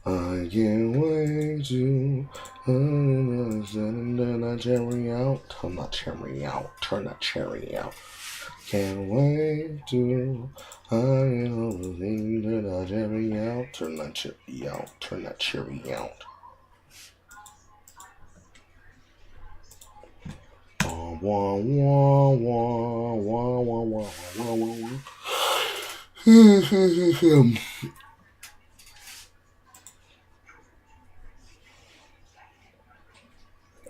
I can't wait to turn that cherry out. Turn that cherry out. Turn that cherry out. Can't wait to turn that cherry out. Turn that cherry out. Turn that cherry out. Wah, wah, wah, wah, wah, wah, wah, wah, wah.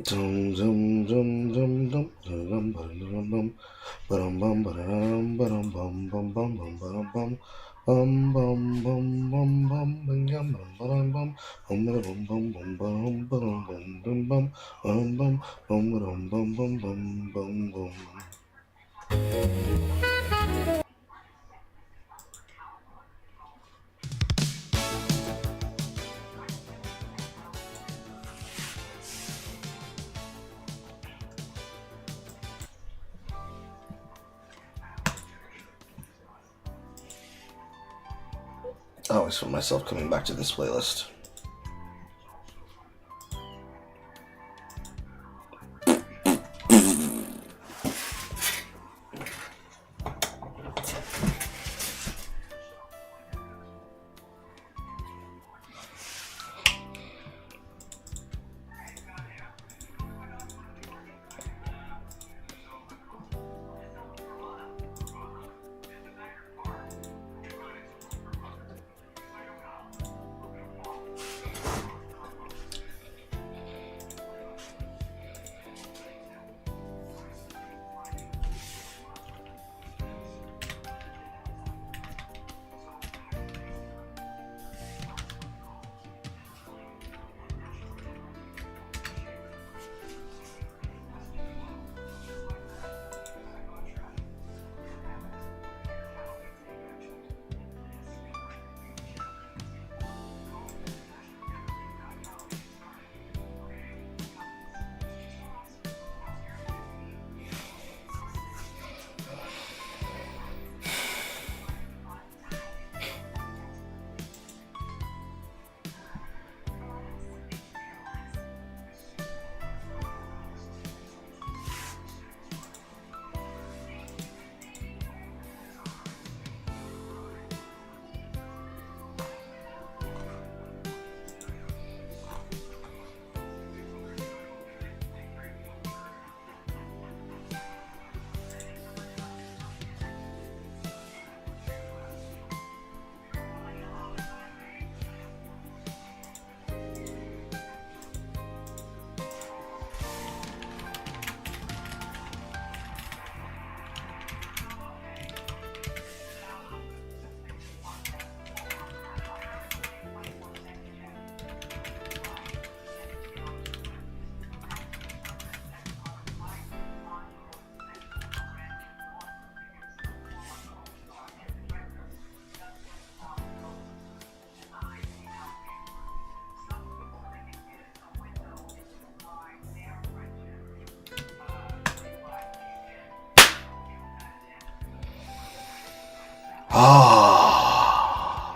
Dum dum dum dum dum dum dum bum bum bum bum bum bum bum bum bum bum bum bum bum bum bum yum bum bum bum bum bum bum bum bum bum bum bum bum bum bum bum bum bum bum bum. I always find myself coming back to this playlist. Ah,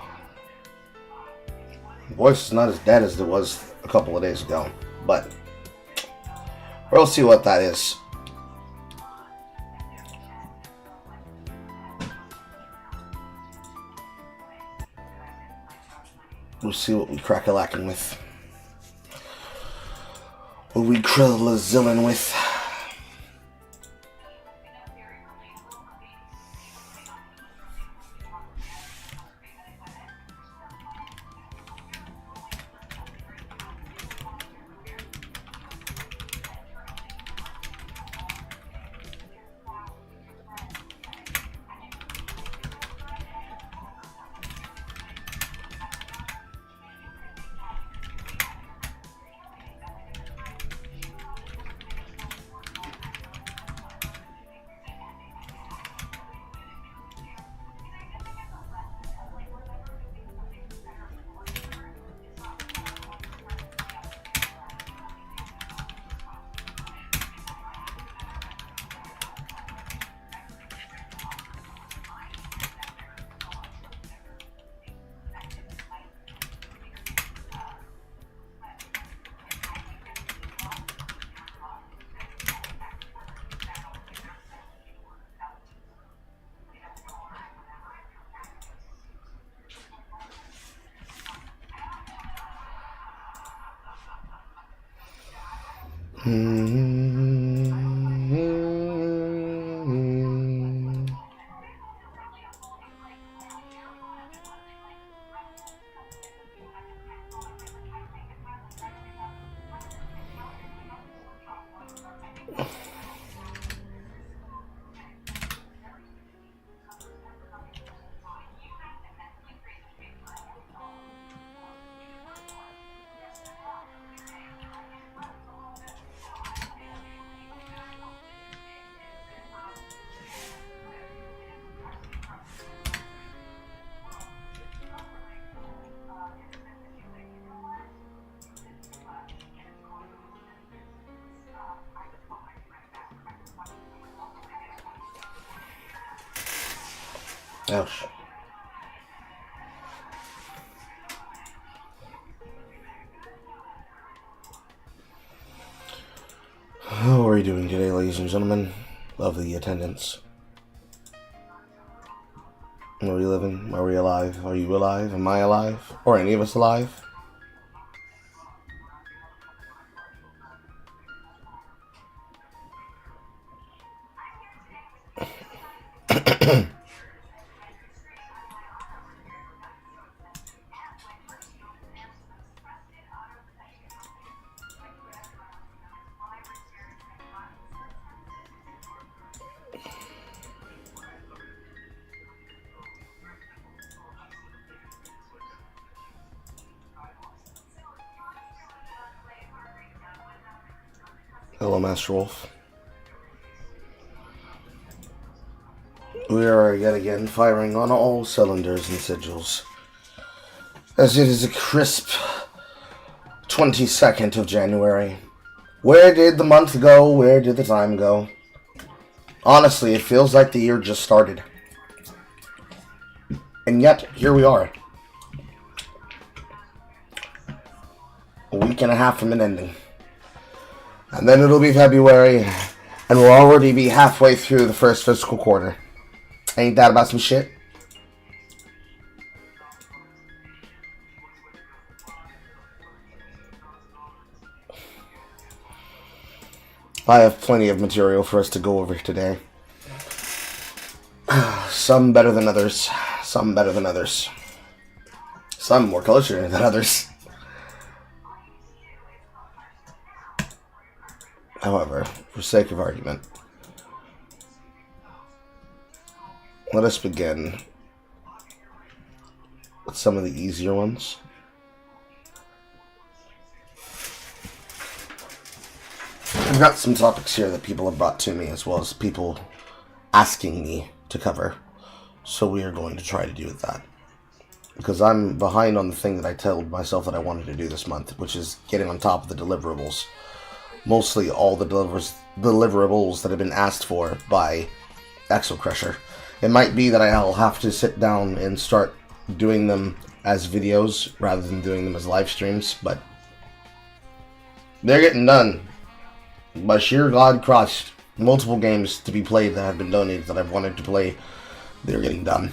voice is not as dead as it was a couple of days ago, but we'll see what that is. We'll see what we crack-a-lacking with. What we krill-a-zillin' with. Ouch. How are you doing today, ladies and gentlemen? Love the attendance. Are we living? Are we alive? Are you alive? Am I alive? Or any of us alive? Hello, Master Wolf. We are yet again firing on all cylinders and sigils, as it is a crisp 22nd of January. Where did the month go? Where did the time go? Honestly, it feels like the year just started. And yet, here we are. A week and a half from an ending. And then it'll be February, and we'll already be halfway through the first fiscal quarter. Ain't that about some shit? I have plenty of material for us to go over today. Some better than others. Some better than others. Some more kosher than others. However, for sake of argument, let us begin with some of the easier ones. I've got some topics here that people have brought to me, as well as people asking me to cover. So we are going to try to do with that. Because I'm behind on the thing that I told myself that I wanted to do this month, which is getting on top of the deliverables. Mostly all the deliverables that have been asked for by Axel Crusher. It might be that I'll have to sit down and start doing them as videos rather than doing them as live streams, but they're getting done. By sheer God Christ, multiple games to be played that have been donated that I've wanted to play, they're getting done.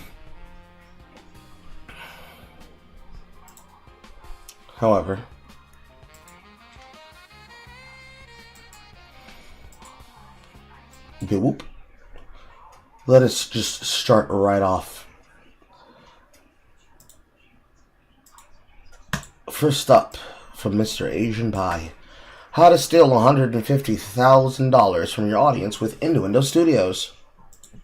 However, whoop. Let us just start right off. First up, from Mr. Asian Pie. How to steal $150,000 from your audience with Innuendo Studios.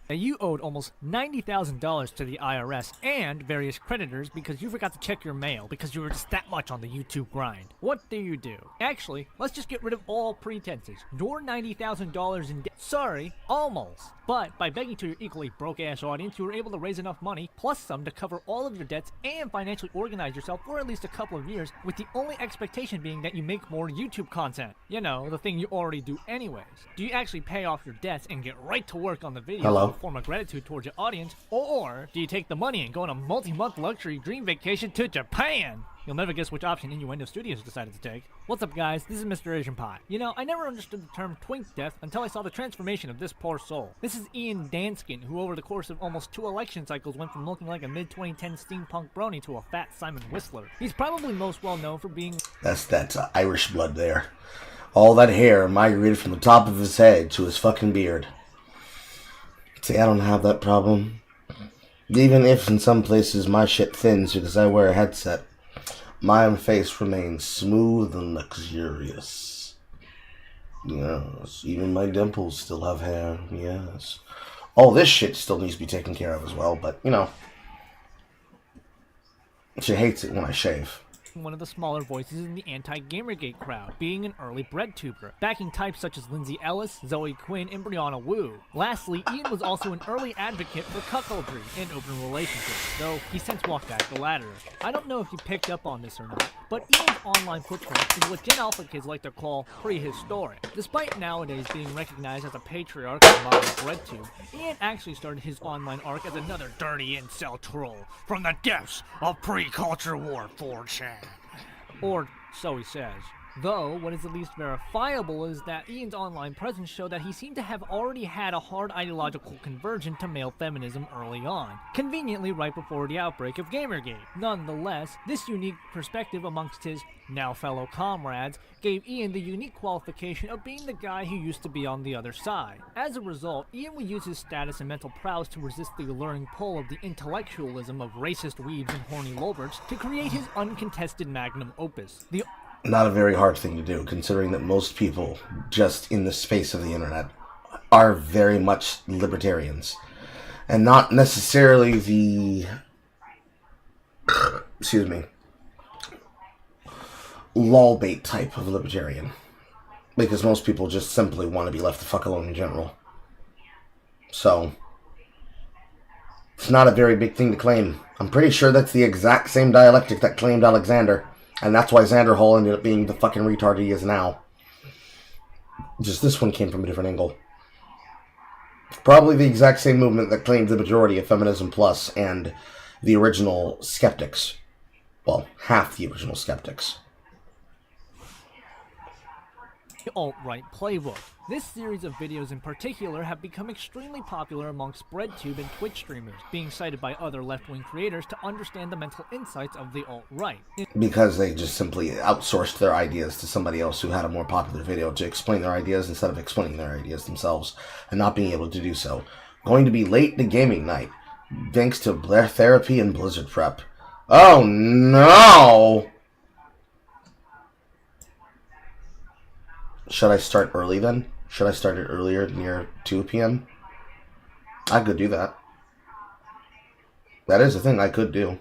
Now, you owed almost $90,000 to the IRS and various creditors because you forgot to check your mail because you were just that much on the YouTube grind. What do? Actually, let's just get rid of all pretenses. You're $90,000 in debt. Sorry, almost. But by begging to your equally broke-ass audience, you were able to raise enough money, plus some, to cover all of your debts and financially organize yourself for at least a couple of years, with the only expectation being that you make more YouTube content. You know, the thing you already do anyways. Do you actually pay off your debts and get right to work on the videos? Hello? Form of gratitude towards your audience, or do you take the money and go on a multi-month luxury dream vacation to Japan? You'll never guess which option Innuendo Studios decided to take. What's up, guys? This is Mr. Asian Pie. You know, I never understood the term twink death until I saw the transformation of this poor soul. This is Ian Danskin, who over the course of almost 2 election cycles went from looking like a mid-2010 steampunk brony to a fat Simon Whistler. He's probably most well known for being... That's Irish blood there. All that hair migrated from the top of his head to his fucking beard. See, I don't have that problem. Even if in some places my shit thins because I wear a headset, my face remains smooth and luxurious. Yes, even my dimples still have hair, yes. All this shit still needs to be taken care of as well, but, you know. She hates it when I shave. One of the smaller voices in the anti-Gamergate crowd, being an early breadtuber, backing types such as Lindsay Ellis, Zoe Quinn, and Brianna Wu. Lastly, Ian was also an early advocate for cuckoldry and open relationships, though he since walked back the latter. I don't know if you picked up on this or not, but Ian's online footprint is what Gen Alpha kids like to call prehistoric. Despite nowadays being recognized as a patriarch of modern breadtube, Ian actually started his online arc as another dirty incel troll from the depths of pre-culture war 4chan. Or so he says. Though, what is at least verifiable is that Ian's online presence showed that he seemed to have already had a hard ideological conversion to male feminism early on, conveniently right before the outbreak of Gamergate. Nonetheless, this unique perspective amongst his now fellow comrades gave Ian the unique qualification of being the guy who used to be on the other side. As a result, Ian would use his status and mental prowess to resist the alluring pull of the intellectualism of racist weebs and horny lolberts to create his uncontested magnum opus. Not a very hard thing to do, considering that most people, just in the space of the internet, are very much libertarians. And not necessarily the... excuse me. Lol bait type of libertarian. Because most people just simply want to be left the fuck alone in general. So, it's not a very big thing to claim. I'm pretty sure that's the exact same dialectic that claimed Alexander. And that's why Xander Hall ended up being the fucking retard he is now. Just this one came from a different angle. Probably the exact same movement that claimed the majority of Feminism Plus and the original skeptics. Well, half the original skeptics. Alt-Right Playbook. This series of videos in particular have become extremely popular amongst BreadTube and Twitch streamers, being cited by other left-wing creators to understand the mental insights of the alt-right. Because they just simply outsourced their ideas to somebody else who had a more popular video to explain their ideas instead of explaining their ideas themselves, and not being able to do so. Going to be late to gaming night, thanks to Blair Therapy and Blizzard Prep. Oh no! Should I start early then? Should I start it earlier, near 2 p.m.? I could do that. That is a thing I could do.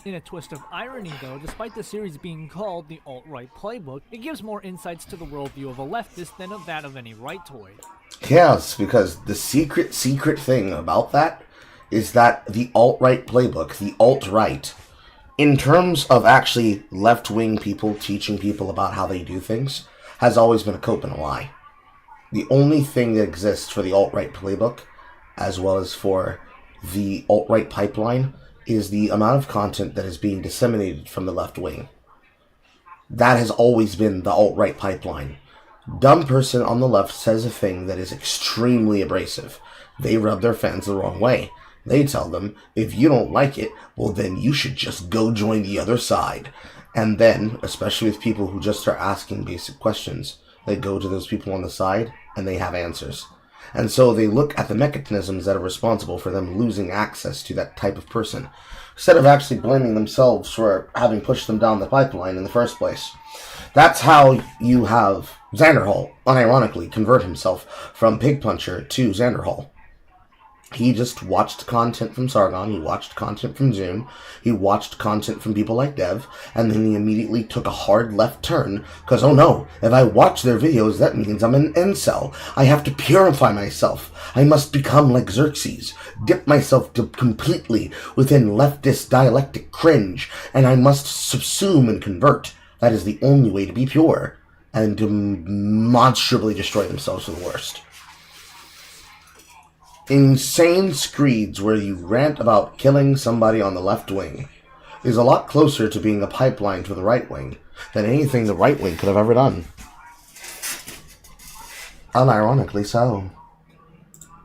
In a twist of irony, though, despite the series being called the Alt-Right Playbook, it gives more insights to the worldview of a leftist than of that of any rightoid. Yes, because the secret thing about that is that the Alt-Right Playbook, the alt-right, in terms of actually left-wing people teaching people about how they do things, has always been a cope and a lie. The only thing that exists for the alt-right playbook, as well as for the alt-right pipeline, is the amount of content that is being disseminated from the left wing. That has always been the alt-right pipeline. Dumb person on the left says a thing that is extremely abrasive. They rub their fans the wrong way. They tell them, if you don't like it, well then you should just go join the other side. And then, especially with people who just start asking basic questions, they go to those people on the side and they have answers. And so they look at the mechanisms that are responsible for them losing access to that type of person, instead of actually blaming themselves for having pushed them down the pipeline in the first place. That's how you have Xander Hall, unironically, convert himself from Pig Puncher to Xander Hall. He just watched content from Sargon, he watched content from Zoom, he watched content from people like Dev, and then he immediately took a hard left turn, because, oh no, if I watch their videos, that means I'm an incel. I have to purify myself. I must become like Xerxes, dip myself completely within leftist dialectic cringe, and I must subsume and convert. That is the only way to be pure, and to monstrably destroy themselves for the worst. Insane screeds where you rant about killing somebody on the left wing is a lot closer to being a pipeline to the right wing than anything the right wing could have ever done. Unironically so.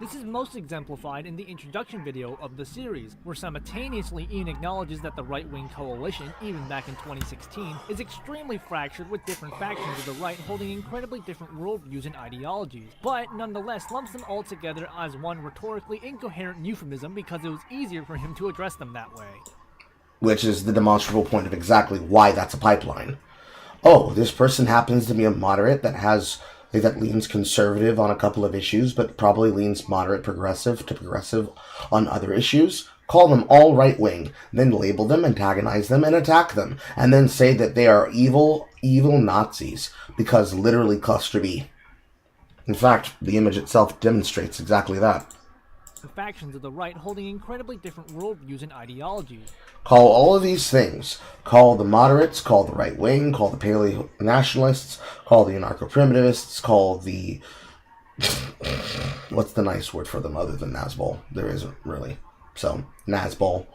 This is most exemplified in the introduction video of the series, where simultaneously Ian acknowledges that the right-wing coalition, even back in 2016, is extremely fractured with different factions of the right holding incredibly different worldviews and ideologies, but nonetheless lumps them all together as one rhetorically incoherent euphemism because it was easier for him to address them that way. Which is the demonstrable point of exactly why that's a pipeline. Oh, this person happens to be a moderate that leans conservative on a couple of issues, but probably leans moderate progressive to progressive on other issues. Call them all right-wing, then label them, antagonize them, and attack them, and then say that they are evil, evil Nazis, because literally cluster B. In fact, the image itself demonstrates exactly that. Factions of the right holding incredibly different worldviews and ideologies. Call all of these things. Call the moderates, call the right wing, call the paleo-nationalists, call the anarcho-primitivists, call the... What's the nice word for them other than Nazbol? There isn't really. So, Nazbol.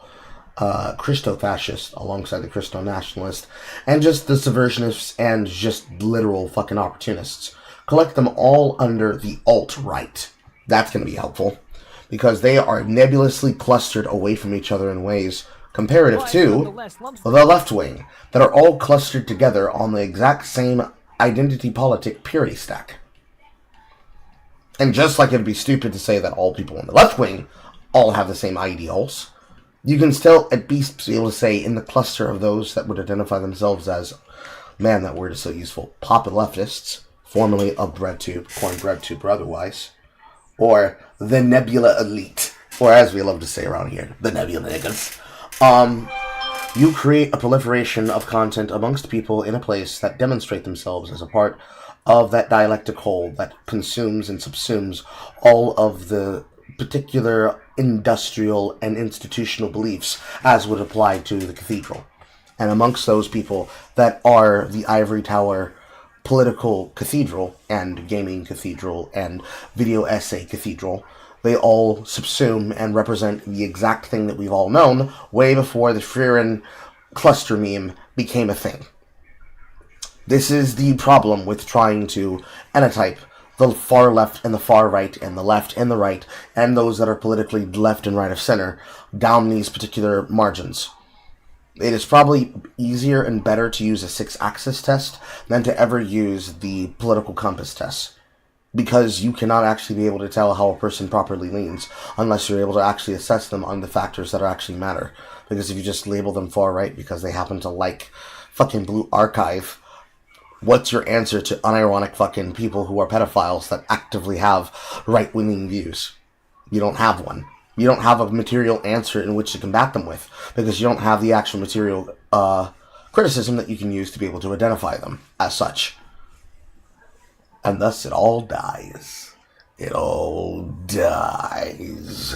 Christo-fascist alongside the Christo-nationalist, and just the subversionists and just literal fucking opportunists. Collect them all under the alt-right. That's going to be helpful, because they are nebulously clustered away from each other in ways comparative to the left wing, that are all clustered together on the exact same identity politic purity stack. And just like it'd be stupid to say that all people in the left wing all have the same ideals, you can still at least be able to say in the cluster of those that would identify themselves as, man, that word is so useful, poppin' leftists, formerly of BreadTube, corn BreadTube or otherwise, or the Nebula Elite, or as we love to say around here, the Nebula Niggas. You create a proliferation of content amongst people in a place that demonstrate themselves as a part of that dialectic whole that consumes and subsumes all of the particular industrial and institutional beliefs as would apply to the cathedral. And amongst those people that are the ivory tower political cathedral and gaming cathedral and video essay cathedral, they all subsume and represent the exact thing that we've all known way before the Freerin cluster meme became a thing. This is the problem with trying to annotype the far left and the far right and the left and the right and those that are politically left and right of center down these particular margins. It is probably easier and better to use a 6-axis test than to ever use the political compass test, because you cannot actually be able to tell how a person properly leans unless you're able to actually assess them on the factors that actually matter. Because if you just label them far right because they happen to like fucking Blue Archive, what's your answer to unironic fucking people who are pedophiles that actively have right-wing views? You don't have one. You don't have a material answer in which to combat them with, because you don't have the actual material criticism that you can use to be able to identify them as such. And thus it all dies. It all dies.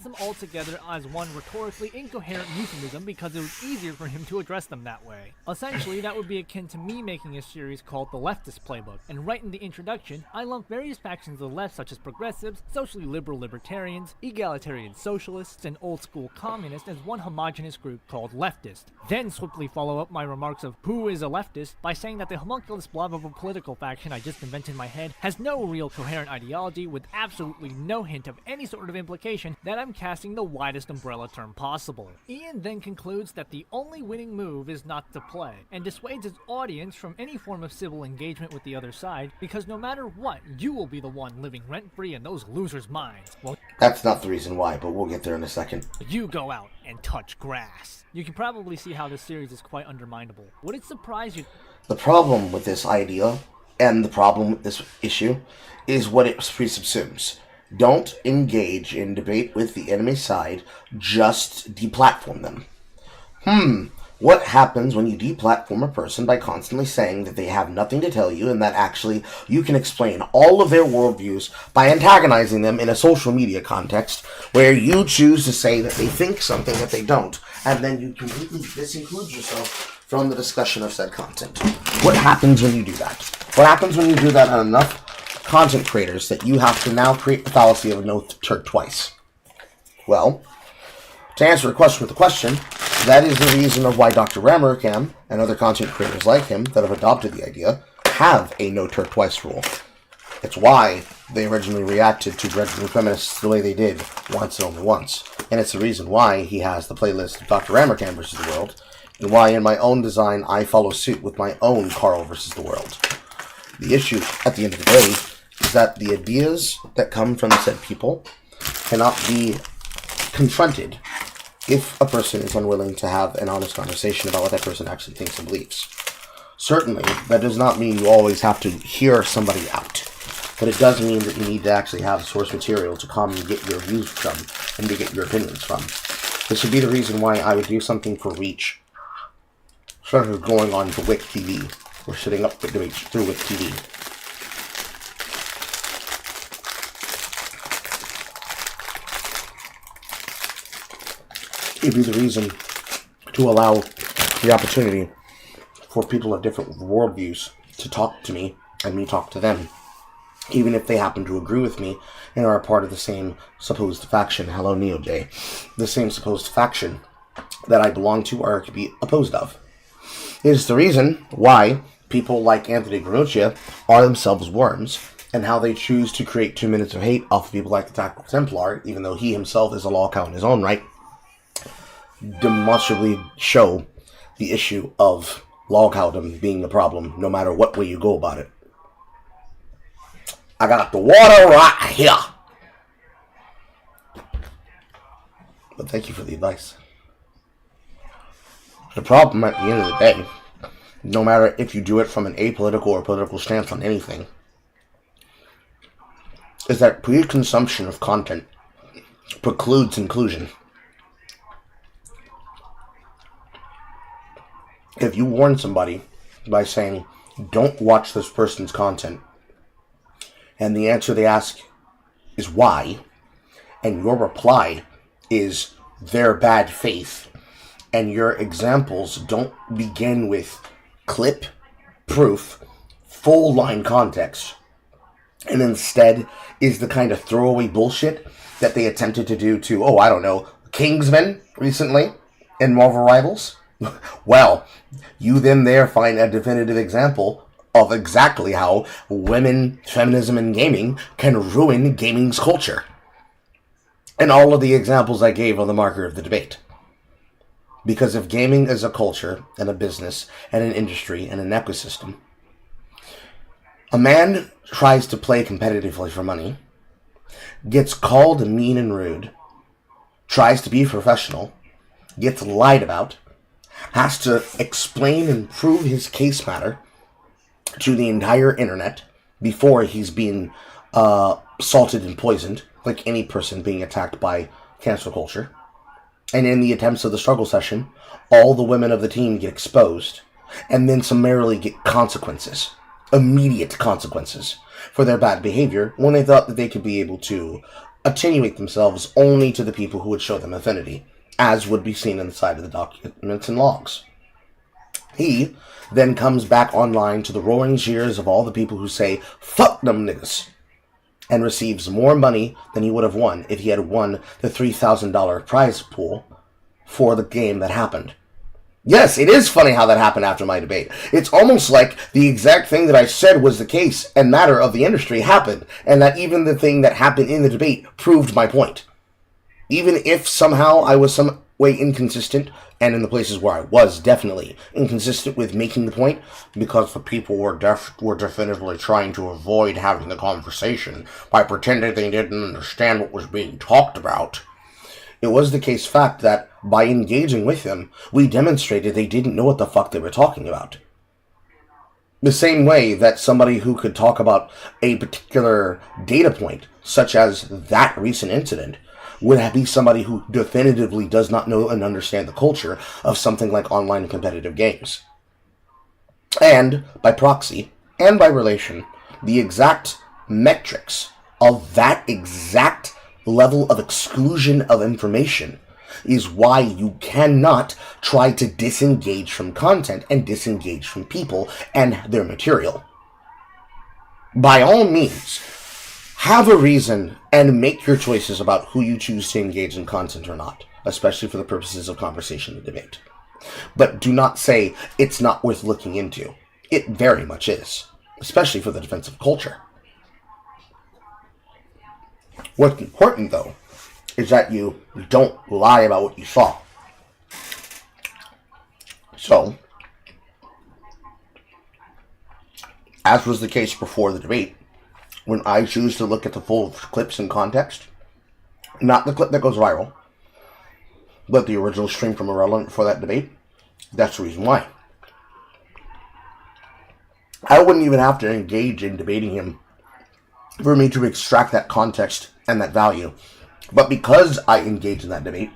Them all together as one rhetorically incoherent euphemism because it was easier for him to address them that way. Essentially, that would be akin to me making a series called The Leftist Playbook, and right in the introduction, I lump various factions of the left such as progressives, socially liberal libertarians, egalitarian socialists, and old-school communists as one homogenous group called leftist. Then swiftly follow up my remarks of who is a leftist by saying that the homunculus blob of a political faction I just invented in my head has no real coherent ideology with absolutely no hint of any sort of implication that I'm casting the widest umbrella term possible. Ian then concludes that the only winning move is not to play, and dissuades his audience from any form of civil engagement with the other side, because no matter what, you will be the one living rent-free in those losers' minds. Well, that's not the reason why, but we'll get there in a second. You go out and touch grass. You can probably see how this series is quite underminable. Would it surprise you? The problem with this idea, and the problem with this issue, is what it presubsumes. Don't engage in debate with the enemy side, just deplatform them. What happens when you deplatform a person by constantly saying that they have nothing to tell you and that actually you can explain all of their worldviews by antagonizing them in a social media context where you choose to say that they think something that they don't, and then you completely disinclude yourself from the discussion of said content? What happens when you do that? What happens when you do that on enough content creators that you have to now create the fallacy of no turd twice? Well, to answer a question with a question, that is the reason of why Dr. Rammerkam and other content creators like him that have adopted the idea have a no turd twice rule. It's why they originally reacted to Reginald Feminists the way they did, once and only once. And it's the reason why he has the playlist of Dr. Amercan versus the World, and why in my own design I follow suit with my own Carl versus the World. The issue, at the end of the day, is that the ideas that come from said people cannot be confronted if a person is unwilling to have an honest conversation about what that person actually thinks and believes. Certainly, that does not mean you always have to hear somebody out. But it does mean that you need to actually have source material to come and get your views from and to get your opinions from. This would be the reason why I would do something for reach. Sort of going on to Wick TV, or setting up the debates through Wick TV. It would be the reason to allow the opportunity for people of different worldviews to talk to me and me talk to them, even if they happen to agree with me and are a part of the same supposed faction. Hello, Neo J. The same supposed faction that I belong to or could be opposed of. It is the reason why people like Anthony Granuccia are themselves worms, and how they choose to create 2 minutes of hate off of people like the Tactical Templar, even though he himself is a lolcow in his own right, demonstrably show the issue of lolcowdom being the problem, no matter what way you go about it. I got the water right here. But thank you for the advice. The problem at the end of the day, no matter if you do it from an apolitical or political stance on anything, is that pre-consumption of content precludes inclusion. If you warn somebody by saying, don't watch this person's content, and the answer they ask is why, and your reply is their bad faith, and your examples don't begin with clip, proof, full line context, and instead is the kind of throwaway bullshit that they attempted to do to, I don't know, Kingsman recently in Marvel Rivals, well, you then there find a definitive example of exactly how women, feminism, and gaming can ruin gaming's culture. And all of the examples I gave are the marker of the debate. Because if gaming is a culture, and a business, and an industry, and an ecosystem, a man tries to play competitively for money, gets called mean and rude, tries to be professional, gets lied about, has to explain and prove his case matter to the entire internet before he's being salted and poisoned, like any person being attacked by cancel culture. And in the attempts of the struggle session, all the women of the team get exposed, and then summarily get consequences, immediate consequences, for their bad behavior, when they thought that they could be able to attenuate themselves only to the people who would show them affinity, as would be seen inside of the documents and logs. He then comes back online to the roaring jeers of all the people who say, fuck them niggas, and receives more money than he would have won if he had won the $3,000 prize pool for the game that happened. Yes, it is funny how that happened after my debate. It's almost like the exact thing that I said was the case and matter of the industry happened, and that even the thing that happened in the debate proved my point. Even if somehow I was some way inconsistent, and in the places where I was definitely inconsistent with making the point, because the people were definitively trying to avoid having the conversation by pretending they didn't understand what was being talked about. It was the case fact that by engaging with them, we demonstrated they didn't know what the fuck they were talking about. The same way that somebody who could talk about a particular data point, such as that recent incident, would be somebody who definitively does not know and understand the culture of something like online competitive games. And, by proxy, and by relation, the exact metrics of that exact level of exclusion of information is why you cannot try to disengage from content and disengage from people and their material. By all means, have a reason and make your choices about who you choose to engage in content or not, especially for the purposes of conversation and debate. But do not say it's not worth looking into. It very much is, especially for the defense of culture. What's important, though, is that you don't lie about what you saw. So, as was the case before the debate, when I choose to look at the full clips in context, not the clip that goes viral, but the original stream from Irrelevant for that debate, that's the reason why. I wouldn't even have to engage in debating him for me to extract that context and that value. But because I engage in that debate,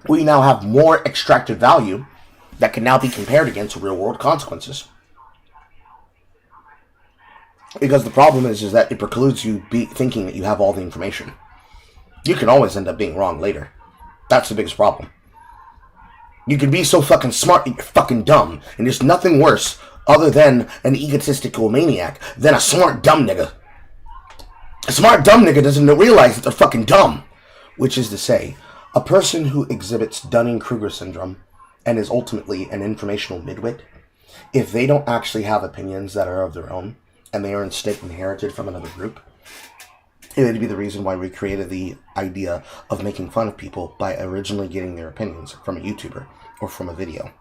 we now have more extracted value that can now be compared against real-world consequences. Because the problem is that it precludes you thinking that you have all the information. You can always end up being wrong later. That's the biggest problem. You can be so fucking smart that you're fucking dumb, and there's nothing worse other than an egotistical maniac than a smart dumb nigga. A smart dumb nigga doesn't realize that they're fucking dumb. Which is to say, a person who exhibits Dunning-Kruger syndrome and is ultimately an informational midwit, if they don't actually have opinions that are of their own, and they are instead inherited from another group, it would be the reason why we created the idea of making fun of people by originally getting their opinions from a YouTuber or from a video.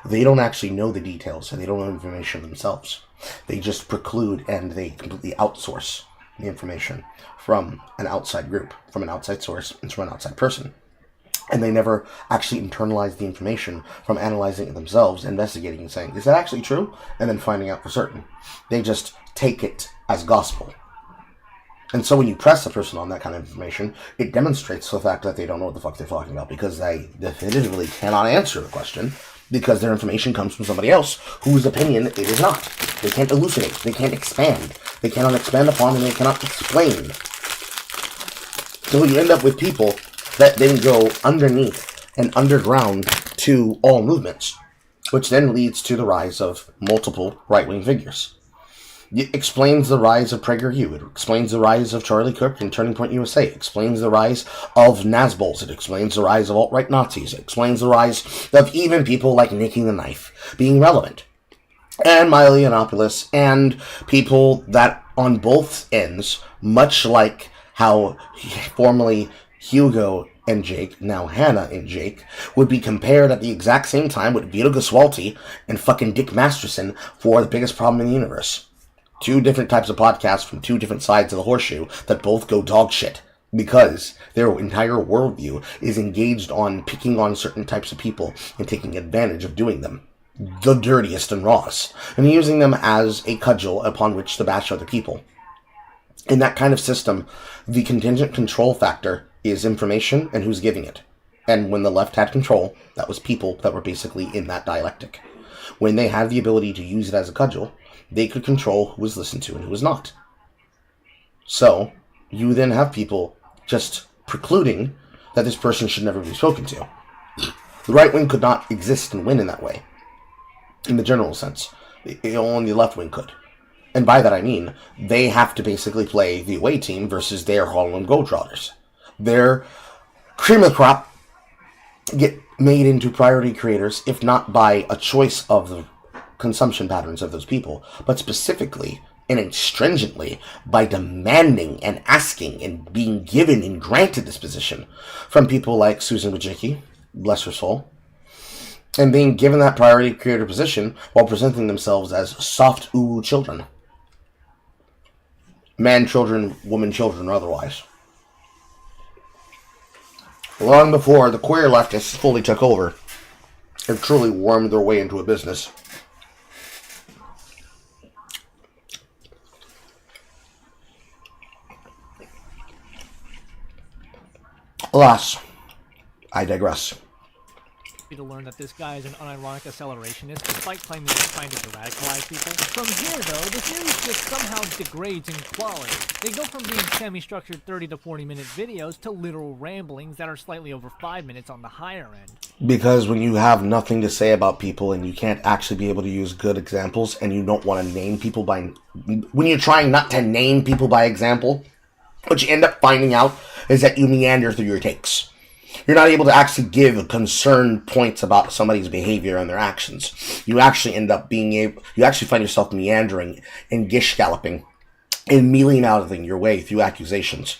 They don't actually know the details, and they don't know information themselves. They just preclude and they completely outsource the information from an outside group, from an outside source, and from an outside person. And they never actually internalize the information from analyzing it themselves, investigating and saying, is that actually true? And then finding out for certain. They just take it as gospel. And so when you press a person on that kind of information, it demonstrates the fact that they don't know what the fuck they're talking about, because they definitively cannot answer the question, because their information comes from somebody else whose opinion it is not. They can't elucidate. They can't expand. They cannot expand upon, and they cannot explain. So you end up with people that then go underneath and underground to all movements, which then leads to the rise of multiple right-wing figures. It explains the rise of PragerU. It explains the rise of Charlie Cook and Turning Point USA. It explains the rise of Nazbols. It explains the rise of alt-right Nazis. It explains the rise of even people like Nicking the Knife being relevant. And Milo Yiannopoulos, and people that on both ends, much like how formerly Hugo and Jake, now Hannah and Jake, would be compared at the exact same time with Vito Goswalti and fucking Dick Masterson for the biggest problem in the universe. Two different types of podcasts from two different sides of the horseshoe that both go dog shit, because their entire worldview is engaged on picking on certain types of people and taking advantage of doing them, the dirtiest and rawest, and using them as a cudgel upon which to bash other people. In that kind of system, the contingent control factor is information and who's giving it. And when the left had control, that was people that were basically in that dialectic. When they had the ability to use it as a cudgel, they could control who was listened to and who was not. So, you then have people just precluding that this person should never be spoken to. The right wing could not exist and win in that way, in the general sense. Only the left wing could. And by that I mean, they have to basically play the away team versus their Harlem Globetrotters. Their cream of the crop get made into priority creators, if not by a choice of the consumption patterns of those people, but specifically and stringently by demanding and asking and being given and granted this position from people like Susan Wojcicki, bless her soul, and being given that priority creator position while presenting themselves as soft ooh children. Man children, woman children, or otherwise. Long before the queer leftists fully took over and truly wormed their way into a business. Alas, I digress. To learn that this guy is an unironic accelerationist, despite claiming he's trying to radicalize people. From here, though, the series just somehow degrades in quality. They go from being semi-structured 30 to 40-minute videos to literal ramblings that are slightly over 5 minutes on the higher end. Because when you have nothing to say about people and you can't actually be able to use good examples, and you don't want to name people by... When you're trying not to name people by example, what you end up finding out is that you meander through your takes. You're not able to actually give concerned points about somebody's behavior and their actions. You actually end up you actually find yourself meandering and gish galloping and mealing out of your way through accusations.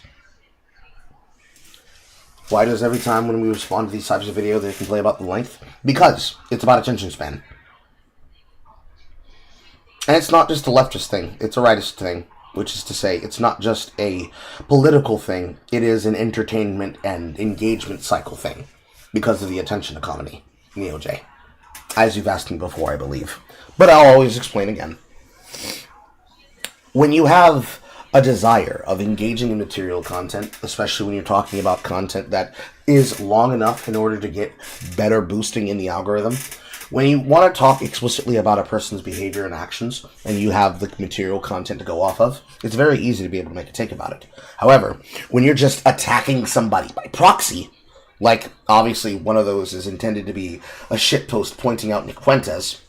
Why does every time when we respond to these types of video they complain about the length? Because it's about attention span. And it's not just a leftist thing, it's a rightist thing. Which is to say, it's not just a political thing, it is an entertainment and engagement cycle thing. Because of the attention economy, NeoJ. As you've asked me before, I believe. But I'll always explain again. When you have a desire of engaging in material content, especially when you're talking about content that is long enough in order to get better boosting in the algorithm, when you want to talk explicitly about a person's behavior and actions, and you have the material content to go off of, it's very easy to be able to make a take about it. However, when you're just attacking somebody by proxy, like obviously one of those is intended to be a shitpost pointing out Nick Fuentes,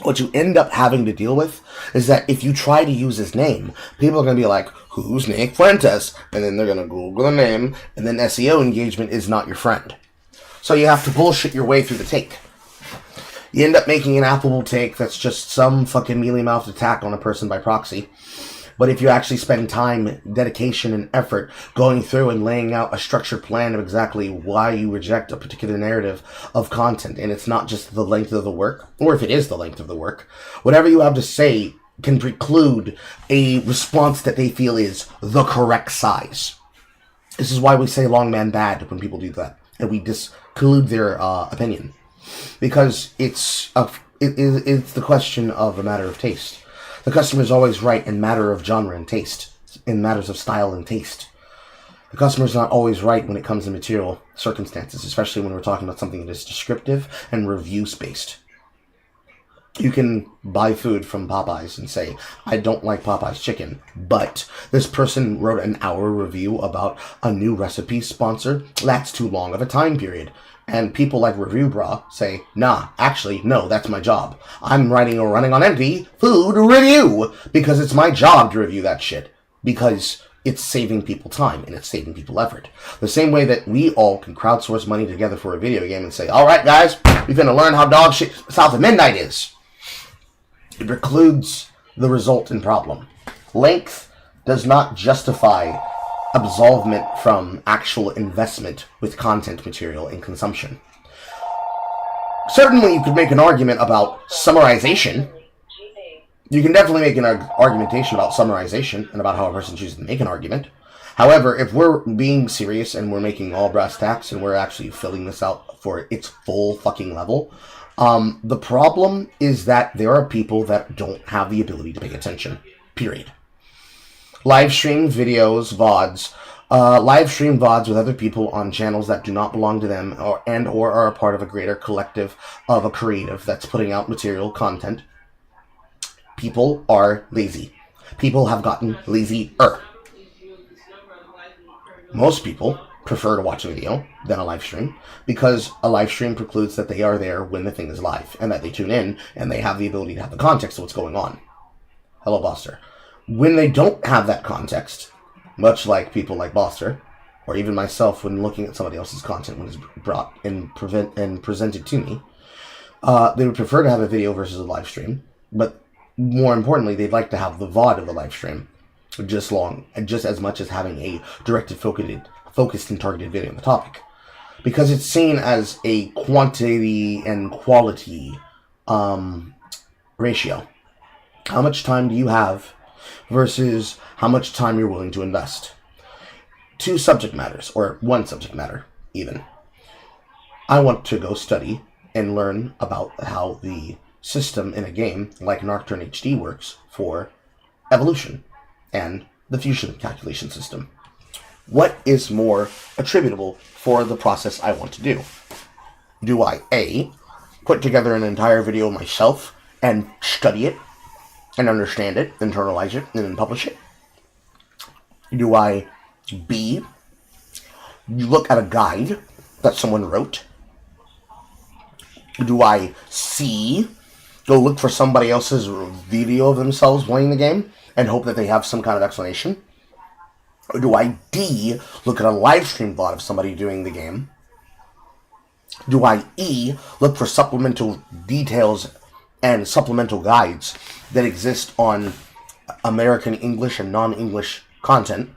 what you end up having to deal with is that if you try to use his name, people are going to be like, who's Nick Fuentes? And then they're going to Google the name, and then SEO engagement is not your friend. So you have to bullshit your way through the take. You end up making an affable take that's just some fucking mealy-mouthed attack on a person by proxy. But if you actually spend time, dedication, and effort going through and laying out a structured plan of exactly why you reject a particular narrative of content, and it's not just the length of the work, or if it is the length of the work, whatever you have to say can preclude a response that they feel is the correct size. This is why we say long man bad when people do that, and we discollude their opinion. Because it's the question of a matter of taste. The customer is always right in matter of genre and taste, in matters of style and taste. The customer is not always right when it comes to material circumstances, especially when we're talking about something that is descriptive and reviews-based. You can buy food from Popeyes and say, I don't like Popeyes chicken, but this person wrote an hour review about a new recipe sponsor. That's too long of a time period. And people like Review Bra say, nah, actually, no, that's my job. I'm writing a running on empty food review because it's my job to review that shit. Because it's saving people time and it's saving people effort. The same way that we all can crowdsource money together for a video game and say, alright guys, we're going to learn how dog shit South of Midnight is. It precludes the resultant problem. Length does not justify absolvement from actual investment with content material and consumption. Certainly, you could make an argument about summarization. You can definitely make an argumentation about summarization and about how a person chooses to make an argument. However, if we're being serious and we're making all brass tacks and we're actually filling this out for its full fucking level, the problem is that there are people that don't have the ability to pay attention. Period. Live stream videos, VODs, live stream VODs with other people on channels that do not belong to them or are a part of a greater collective of a creative that's putting out material content. People are lazy. People have gotten lazier. Most people prefer to watch a video than a live stream because a live stream precludes that they are there when the thing is live and that they tune in and they have the ability to have the context of what's going on. Hello, Boster. When they don't have that context, much like people like Boster, or even myself when looking at somebody else's content when it's brought and presented to me, they would prefer to have a video versus a live stream, but more importantly, they'd like to have the VOD of the live stream just as much as having a directed, focused and targeted video on the topic. Because it's seen as a quantity and quality ratio. How much time do you have versus how much time you're willing to invest? Two subject matters, or one subject matter, even. I want to go study and learn about how the system in a game like Nocturne HD works for evolution and the fusion calculation system. What is more attributable for the process I want to do? Do I, A, put together an entire video myself and study it and understand it, internalize it, and then publish it? Do I, B, look at a guide that someone wrote? Do I, C, go look for somebody else's video of themselves playing the game and hope that they have some kind of explanation? Or do I D, look at a live stream VOD of somebody doing the game? Do I E, look for supplemental details and supplemental guides that exist on American English and non-English content,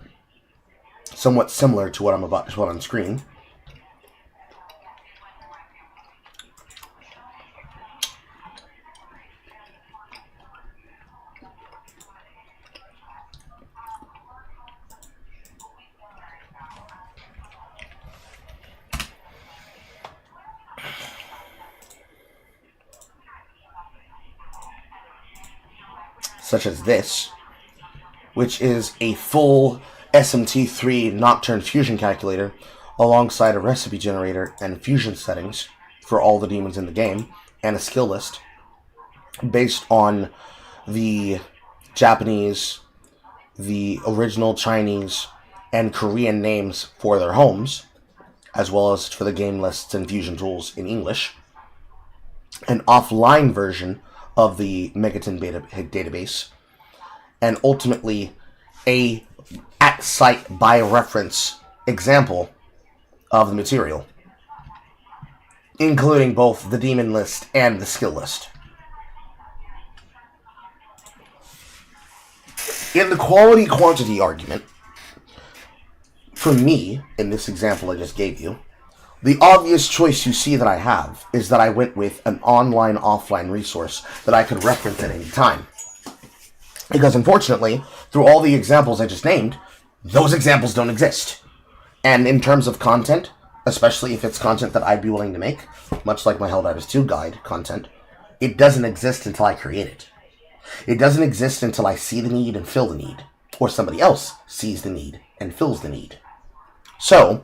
somewhat similar to what I'm about to put on screen? Such as this, which is a full SMT3 Nocturne Fusion calculator alongside a recipe generator and fusion settings for all the demons in the game, and a skill list based on the Japanese, the original Chinese, and Korean names for their homes, as well as for the game lists and fusion tools in English. An offline version of the Megaton database, and ultimately a at-site by reference example of the material, including both the demon list and the skill list. In the quality-quantity argument, for me, in this example I just gave you, the obvious choice you see that I have is that I went with an online-offline resource that I could reference at any time. Because unfortunately, through all the examples I just named, those examples don't exist. And in terms of content, especially if it's content that I'd be willing to make, much like my Helldivers 2 guide content, it doesn't exist until I create it. It doesn't exist until I see the need and fill the need, or somebody else sees the need and fills the need. So,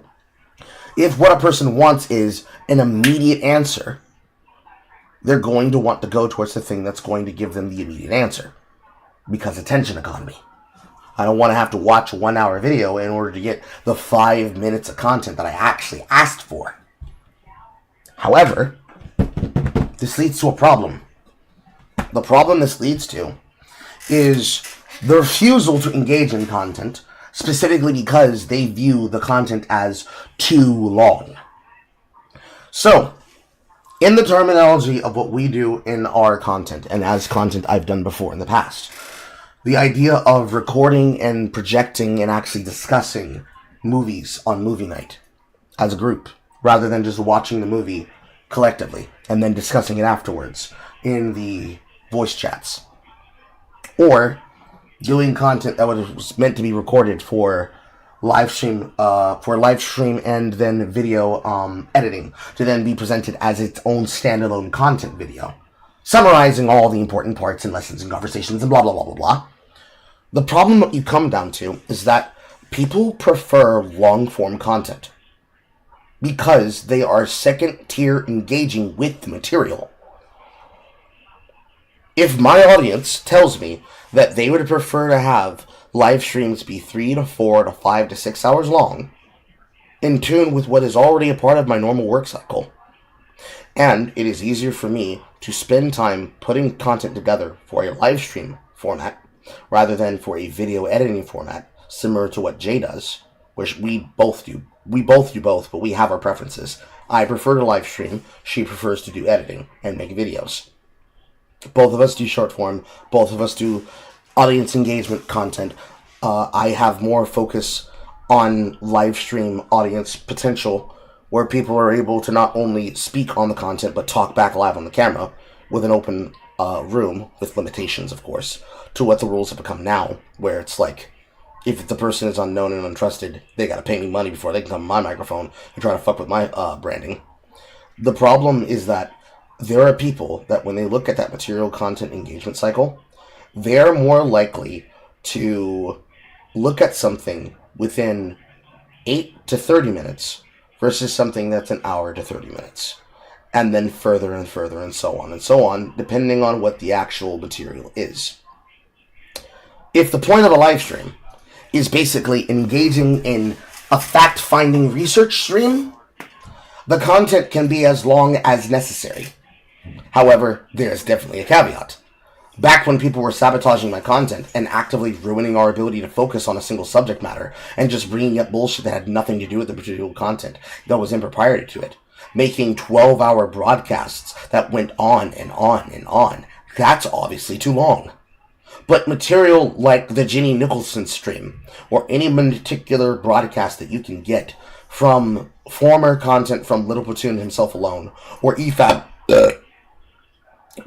if what a person wants is an immediate answer, they're going to want to go towards the thing that's going to give them the immediate answer. Because attention economy. I don't want to have to watch a 1 hour video in order to get the 5 minutes of content that I actually asked for. However, this leads to a problem. The problem this leads to is the refusal to engage in content, specifically because they view the content as too long. So, in the terminology of what we do in our content, and as content I've done before in the past, the idea of recording and projecting and actually discussing movies on movie night as a group, rather than just watching the movie collectively and then discussing it afterwards in the voice chats. Or doing content that was meant to be recorded for live stream and then video editing to then be presented as its own standalone content video, summarizing all the important parts and lessons and conversations and blah blah blah blah blah. The problem that you come down to is that people prefer long-form content because they are second-tier engaging with the material. If my audience tells me that they would prefer to have live streams be 3 to 4 to 5 to 6 hours long, in tune with what is already a part of my normal work cycle, and it is easier for me to spend time putting content together for a live stream format rather than for a video editing format, similar to what Jay does, which we both do. We both do both, but we have our preferences. I prefer to live stream, she prefers to do editing and make videos. Both of us do short form, both of us do audience engagement content. I have more focus on live stream audience potential, where people are able to not only speak on the content, but talk back live on the camera with an open room, with limitations, of course, to what the rules have become now, where it's like, if the person is unknown and untrusted, they gotta pay me money before they can come on my microphone and try to fuck with my branding. The problem is that there are people that when they look at that material content engagement cycle, they're more likely to look at something within 8 to 30 minutes versus something that's an hour to 30 minutes. And then further and further and so on, depending on what the actual material is. If the point of a live stream is basically engaging in a fact-finding research stream, the content can be as long as necessary. However, there's definitely a caveat. Back when people were sabotaging my content and actively ruining our ability to focus on a single subject matter and just bringing up bullshit that had nothing to do with the particular content that was impropriety to it. Making 12-hour broadcasts that went on and on and on. That's obviously too long. But material like the Ginny Nicholson stream, or any particular broadcast that you can get from former content from Little Platoon himself alone, or EFAB,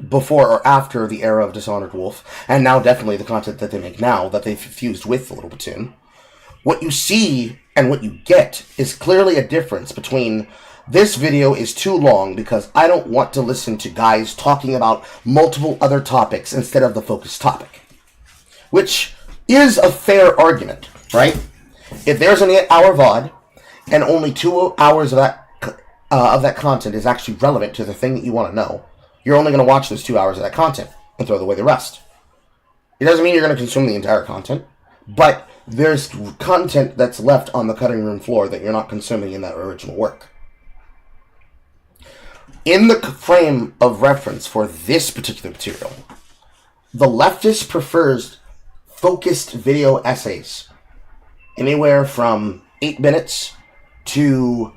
before or after the era of Dishonored Wolf, and now definitely the content that they make now that they've fused with the Little Platoon, what you see and what you get is clearly a difference between this video is too long because I don't want to listen to guys talking about multiple other topics instead of the focused topic. Which is a fair argument, right? If there's an 8-hour VOD and only 2 hours of that content is actually relevant to the thing that you want to know, you're only going to watch those 2 hours of that content and throw away the rest. It doesn't mean you're going to consume the entire content, but there's content that's left on the cutting room floor that you're not consuming in that original work. In the frame of reference for this particular material, the leftist prefers focused video essays, anywhere from 8 minutes to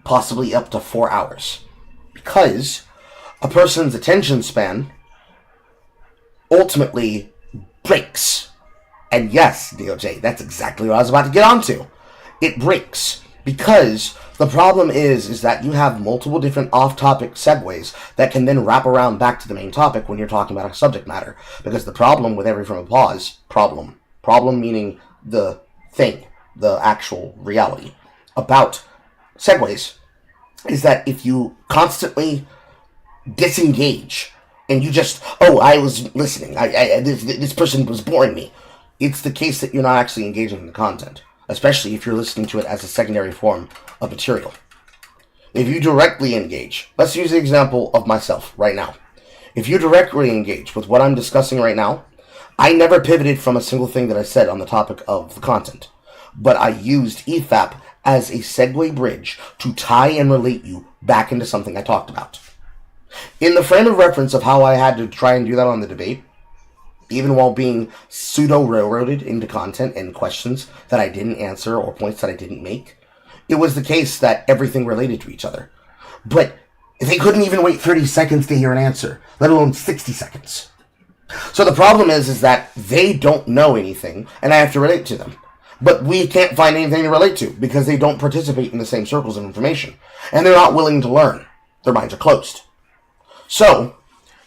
possibly up to 4 hours, because a person's attention span ultimately breaks. And yes, DOJ, that's exactly what I was about to get onto. It breaks because the problem is that you have multiple different off-topic segues that can then wrap around back to the main topic when you're talking about a subject matter. Because the problem with every from a pause, problem meaning the thing, the actual reality about segues, is that if you constantly disengage and you just, I was listening, this person was boring me, it's the case that you're not actually engaging in the content, especially if you're listening to it as a secondary form of material. If you directly engage, let's use the example of myself right now. If you directly engage with what I'm discussing right now, I never pivoted from a single thing that I said on the topic of the content, but I used EFAP as a segue bridge to tie and relate you back into something I talked about. In the frame of reference of how I had to try and do that on the debate, even while being pseudo-railroaded into content and questions that I didn't answer or points that I didn't make, it was the case that everything related to each other. But they couldn't even wait 30 seconds to hear an answer, let alone 60 seconds. So the problem is that they don't know anything, and I have to relate to them. But we can't find anything to relate to, because they don't participate in the same circles of information. And they're not willing to learn. Their minds are closed. So,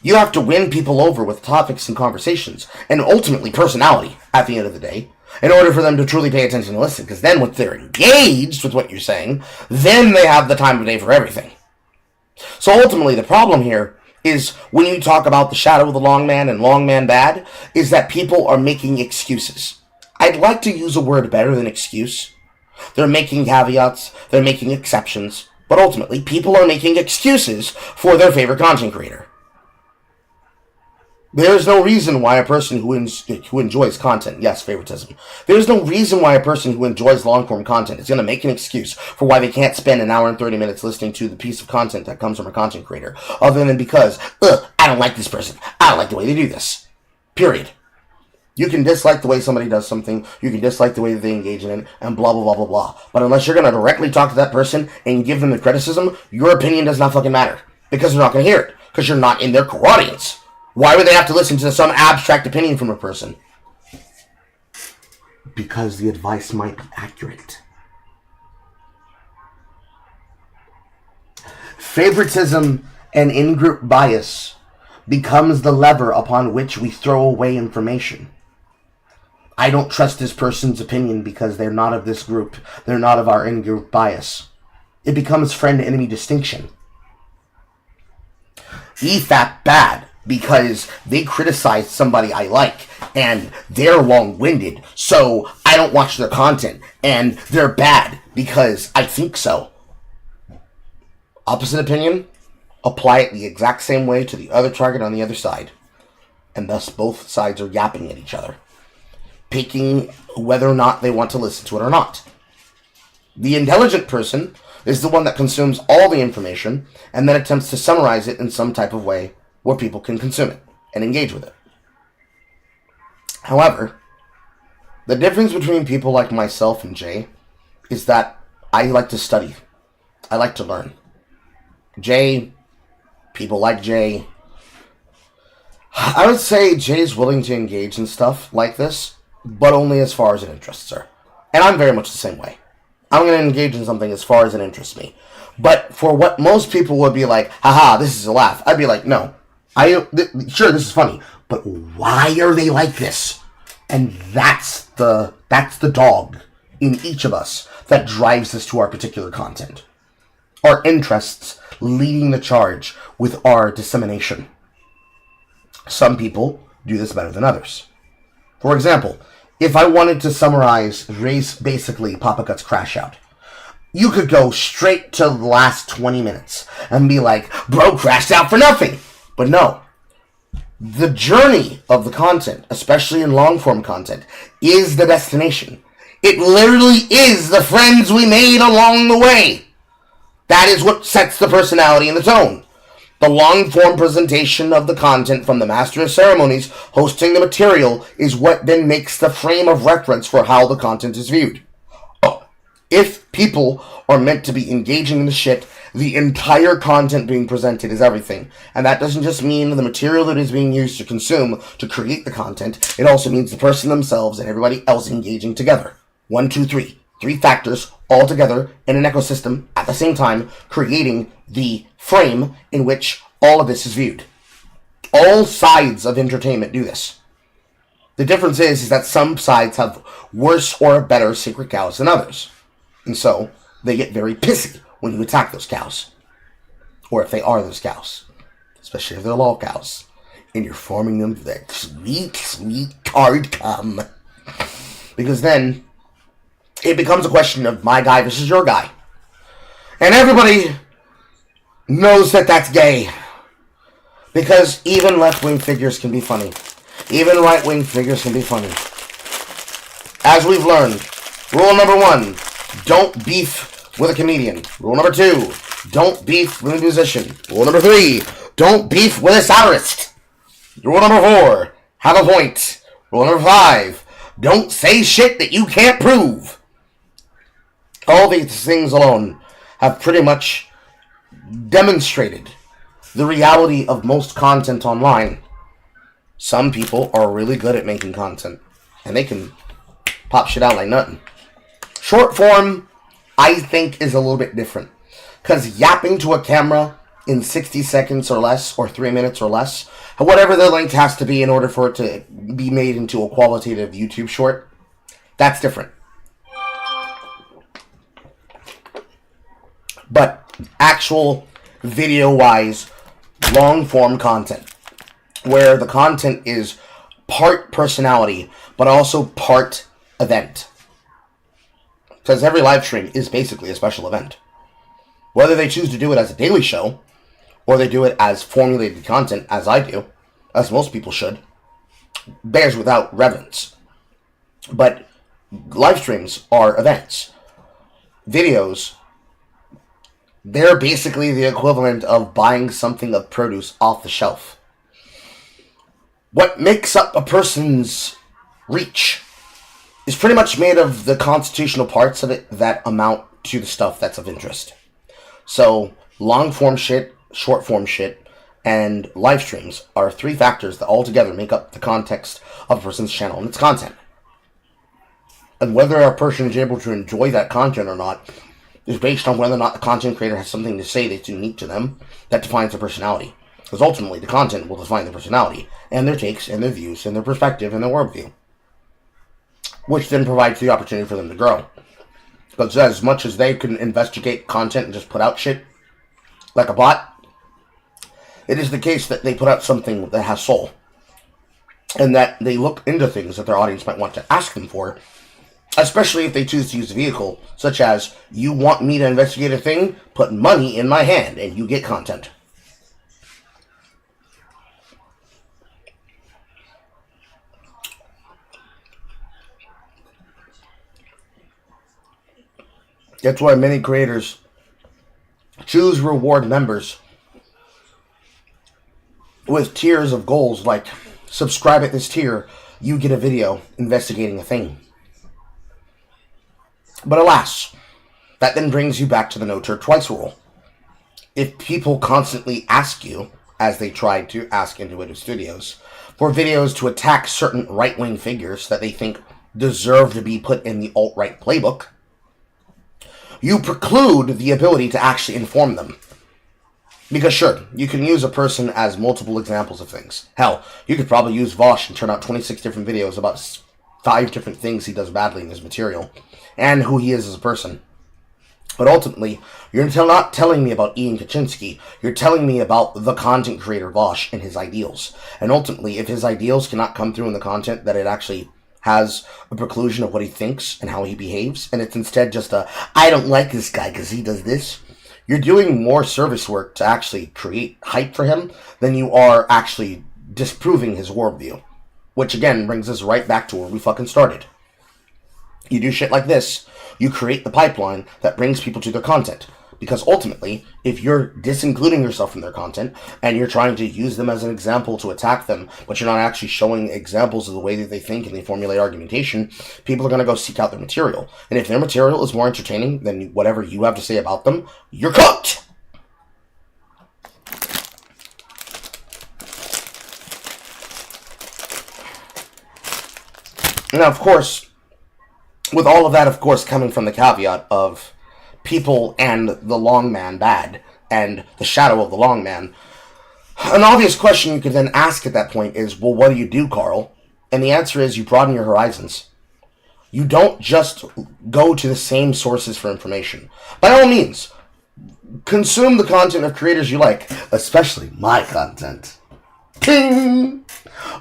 you have to win people over with topics and conversations, and ultimately personality, at the end of the day, in order for them to truly pay attention and listen. Because then once they're engaged with what you're saying, then they have the time of day for everything. So ultimately, the problem here is when you talk about the shadow of the long man and long man bad, is that people are making excuses. I'd like to use a word better than excuse. They're making caveats, they're making exceptions, but ultimately, people are making excuses for their favorite content creator. There's no reason why a person who enjoys content, yes, favoritism. There's no reason why a person who enjoys long-form content is going to make an excuse for why they can't spend an hour and 30 minutes listening to the piece of content that comes from a content creator, other than because, I don't like this person. I don't like the way they do this. Period. You can dislike the way somebody does something, you can dislike the way that they engage in it, and blah, blah, blah, blah, blah. But unless you're going to directly talk to that person and give them the criticism, your opinion does not fucking matter. Because they're not going to hear it. Because you're not in their core audience. Why would they have to listen to some abstract opinion from a person? Because the advice might be accurate. Favoritism and in-group bias becomes the lever upon which we throw away information. I don't trust this person's opinion because they're not of this group. They're not of our in-group bias. It becomes friend-enemy distinction. EFAP bad because they criticize somebody I like and they're long-winded, so I don't watch their content, and they're bad because I think so. Opposite opinion, apply it the exact same way to the other target on the other side, and thus both sides are yapping at each other, picking whether or not they want to listen to it or not. The intelligent person is the one that consumes all the information and then attempts to summarize it in some type of way where people can consume it and engage with it. However, the difference between people like myself and Jay is that I like to study. I like to learn. Jay, people like Jay. I would say Jay's willing to engage in stuff like this, but only as far as it interests her. And I'm very much the same way. I'm going to engage in something as far as it interests me. But for what most people would be like, haha, this is a laugh, I'd be like, no. Sure, this is funny, but why are they like this? And that's the dog in each of us that drives us to our particular content. Our interests leading the charge with our dissemination. Some people do this better than others. For example, if I wanted to summarize basically Papa Gut's Crash Out, you could go straight to the last 20 minutes and be like, bro crashed out for nothing. But no. The journey of the content, especially in long-form content, is the destination. It literally is the friends we made along the way. That is what sets the personality and the tone. The long-form presentation of the content from the Master of Ceremonies hosting the material is what then makes the frame of reference for how the content is viewed. If people are meant to be engaging in the shit, the entire content being presented is everything. And that doesn't just mean the material that is being used to consume to create the content. It also means the person themselves and everybody else engaging together. 1, 2, 3. 3 factors all together in an ecosystem at the same time, creating the frame in which all of this is viewed. All sides of entertainment do this. The difference is that some sides have worse or better sacred cows than others. And so, they get very pissy when you attack those cows. Or if they are those cows. Especially if they're lol cows. And you're forming them for that sweet, sweet card cum. Because then, it becomes a question of my guy versus your guy. And everybody knows that that's gay. Because even left-wing figures can be funny. Even right-wing figures can be funny. As we've learned, rule number 1, don't beef with a comedian. Rule number 2, don't beef with a musician. Rule number 3, don't beef with a satirist. Rule number 4, have a point. Rule number 5, don't say shit that you can't prove. All these things alone have pretty much demonstrated the reality of most content online. Some people are really good at making content, and they can pop shit out like nothing. Short form, I think, is a little bit different. Because yapping to a camera in 60 seconds or less, or 3 minutes or less, whatever the length has to be in order for it to be made into a qualitative YouTube short, that's different. But actual video-wise, long-form content, where the content is part personality, but also part event. Because every live stream is basically a special event. Whether they choose to do it as a daily show, or they do it as formulated content, as I do, as most people should, bears without reverence. But live streams are events. Videos, they're basically the equivalent of buying something of produce off the shelf. What makes up a person's reach is pretty much made of the constitutional parts of it that amount to the stuff that's of interest. So, long-form shit, short-form shit, and live streams are 3 factors that all together make up the context of a person's channel and its content. And whether a person is able to enjoy that content or not is based on whether or not the content creator has something to say that's unique to them that defines their personality. Because ultimately, the content will define their personality, and their takes, and their views, and their perspective, and their worldview. Which then provides the opportunity for them to grow. Because as much as they can investigate content and just put out shit like a bot, it is the case that they put out something that has soul. And that they look into things that their audience might want to ask them for. Especially if they choose to use a vehicle, such as, you want me to investigate a thing? Put money in my hand and you get content. That's why many creators choose reward members with tiers of goals like subscribe at this tier, you get a video investigating a thing. But alas, that then brings you back to the no turd twice rule. If people constantly ask you, as they tried to ask Intuitive Studios, for videos to attack certain right-wing figures that they think deserve to be put in the alt-right playbook, you preclude the ability to actually inform them. Because sure, you can use a person as multiple examples of things. Hell, you could probably use Vosh and turn out 26 different videos about 5 different things he does badly in his material, and who he is as a person. But ultimately, you're not telling me about Ian Kaczynski. You're telling me about the content creator Vosh and his ideals. And ultimately, if his ideals cannot come through in the content, that it actually has a preclusion of what he thinks and how he behaves, and it's instead just a, I don't like this guy because he does this, you're doing more service work to actually create hype for him than you are actually disproving his worldview. Which again brings us right back to where we fucking started. You do shit like this, you create the pipeline that brings people to their content. Because ultimately, if you're disincluding yourself from their content, and you're trying to use them as an example to attack them, but you're not actually showing examples of the way that they think and they formulate argumentation, people are going to go seek out their material. And if their material is more entertaining than whatever you have to say about them, you're cooked! Now, of course, with all of that, of course, coming from the caveat of people and the long man bad, and the shadow of the long man, an obvious question you could then ask at that point is, well, what do, Carl? And the answer is, you broaden your horizons. You don't just go to the same sources for information. By all means, consume the content of creators you like, especially my content. King!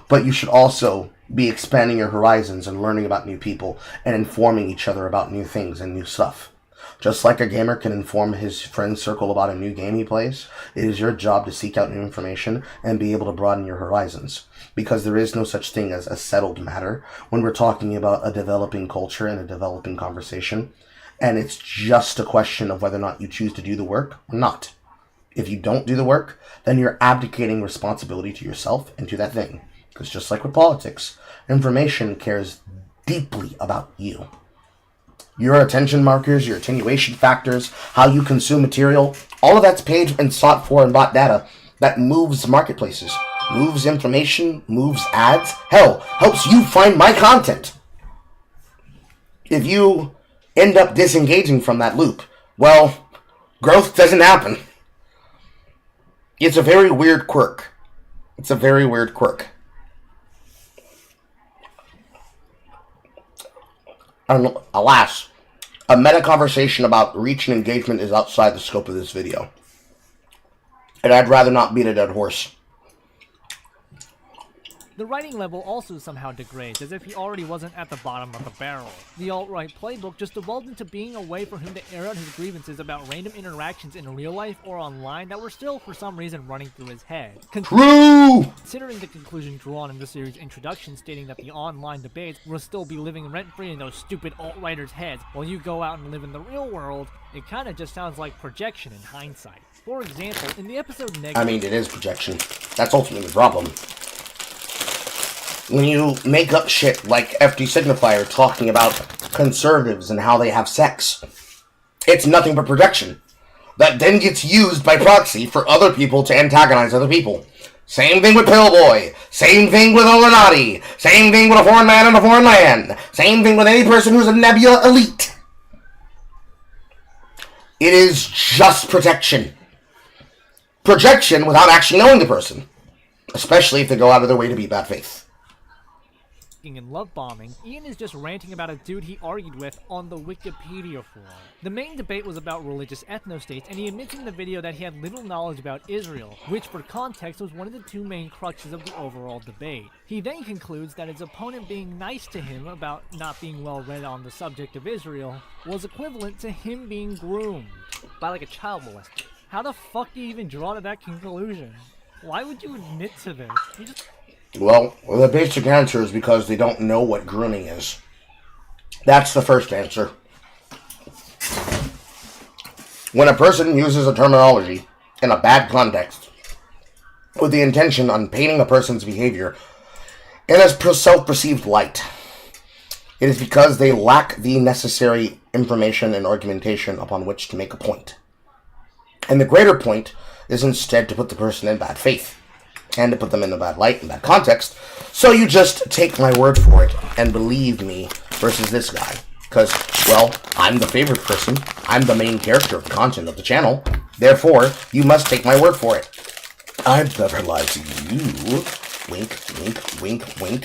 But you should also be expanding your horizons and learning about new people and informing each other about new things and new stuff. Just like a gamer can inform his friend circle about a new game he plays, it is your job to seek out new information and be able to broaden your horizons. Because there is no such thing as a settled matter when we're talking about a developing culture and a developing conversation. And it's just a question of whether or not you choose to do the work or not. If you don't do the work, then you're abdicating responsibility to yourself and to that thing. Because just like with politics, information cares deeply about you. Your attention markers, your attenuation factors, how you consume material, all of that's paid and sought for and bought data that moves marketplaces, moves information, moves ads, hell, helps you find my content. If you end up disengaging from that loop, well, growth doesn't happen. It's a very weird quirk. It's a very weird quirk. And alas, a meta conversation about reach and engagement is outside the scope of this video. And I'd rather not beat a dead horse. The writing level also somehow degrades, as if he already wasn't at the bottom of the barrel. The alt-right playbook just evolved into being a way for him to air out his grievances about random interactions in real life or online that were still, for some reason, running through his head. True! Considering the conclusion drawn in the series' introduction stating that the online debates will still be living rent-free in those stupid alt-writers' heads while you go out and live in the real world, it kinda just sounds like projection in hindsight. For example, in the episode Negative... I mean, it is projection. That's ultimately the problem. When you make up shit like FD Signifier talking about conservatives and how they have sex, it's nothing but projection. That then gets used by proxy for other people to antagonize other people. Same thing with Pillboy. Same thing with Illuminati. Same thing with a foreign man in a foreign land. Same thing with any person who's a Nebula elite. It is just projection. Projection without actually knowing the person. Especially if they go out of their way to be bad faith. And love bombing, Ian is just ranting about a dude he argued with on the Wikipedia forum. The main debate was about religious ethnostates, and he admits in the video that he had little knowledge about Israel, which for context was one of the two main cruxes of the overall debate. He then concludes that his opponent being nice to him about not being well read on the subject of Israel was equivalent to him being groomed by like a child molester. How the fuck do you even draw to that conclusion? Why would you admit to this? You just... Well, the basic answer is because they don't know what grooming is. That's the first answer. When a person uses a terminology in a bad context with the intention on painting a person's behavior and as self-perceived light. It is because they lack the necessary information and argumentation upon which to make a point. And the greater point is instead to put the person in bad faith, and to put them in a bad light, in bad context, so you just take my word for it, and believe me, versus this guy. Because, well, I'm the favorite person, I'm the main character of the content of the channel, therefore, you must take my word for it. I'd never lie to you. Wink, wink, wink, wink.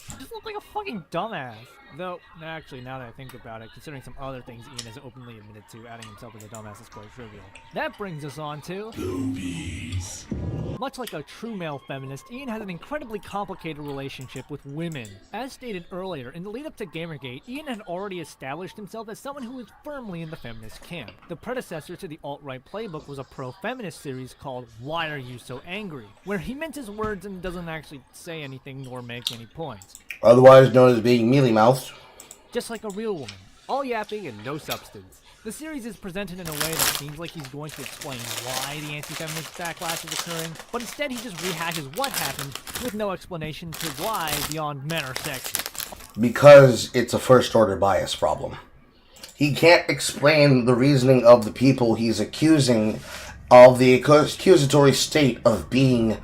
You just look like a fucking dumbass. Though, actually, now that I think about it, considering some other things Ian has openly admitted to, adding himself as a dumbass is quite trivial. That brings us on to... Boobies. Much like a true male feminist, Ian has an incredibly complicated relationship with women. As stated earlier, in the lead-up to Gamergate, Ian had already established himself as someone who was firmly in the feminist camp. The predecessor to the alt-right playbook was a pro-feminist series called Why Are You So Angry?, where he minces words and doesn't actually say anything nor make any points. Otherwise known as being mealy-mouthed. Just like a real woman. All yapping and no substance. The series is presented in a way that seems like he's going to explain why the anti-feminist backlash is occurring, but instead he just rehashes what happened with no explanation to why beyond men are sexy. Because it's a first-order bias problem. He can't explain the reasoning of the people he's accusing of the accusatory state of being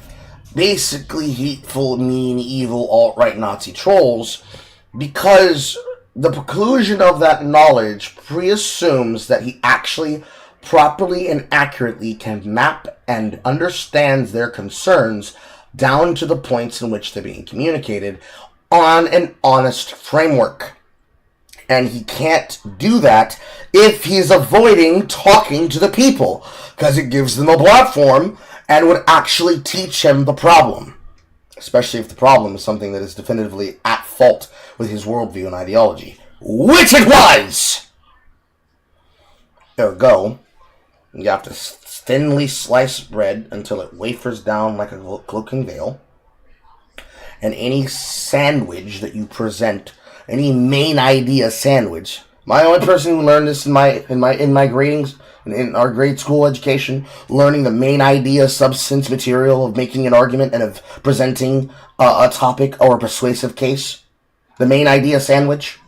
basically hateful, mean, evil, alt-right Nazi trolls, because the preclusion of that knowledge preassumes that he actually properly and accurately can map and understands their concerns down to the points in which they're being communicated on an honest framework. And he can't do that if he's avoiding talking to the people, because it gives them a platform and would actually teach him the problem. Especially if the problem is something that is definitively at fault with his worldview and ideology. Which it was! Ergo, you have to thinly slice bread until it wafers down like a cloaking veil. And any sandwich that you present, any main idea sandwich. My only person who learned this in my gradings, in our grade school education, learning the main idea substance material of making an argument and of presenting a topic or a persuasive case. The main idea sandwich.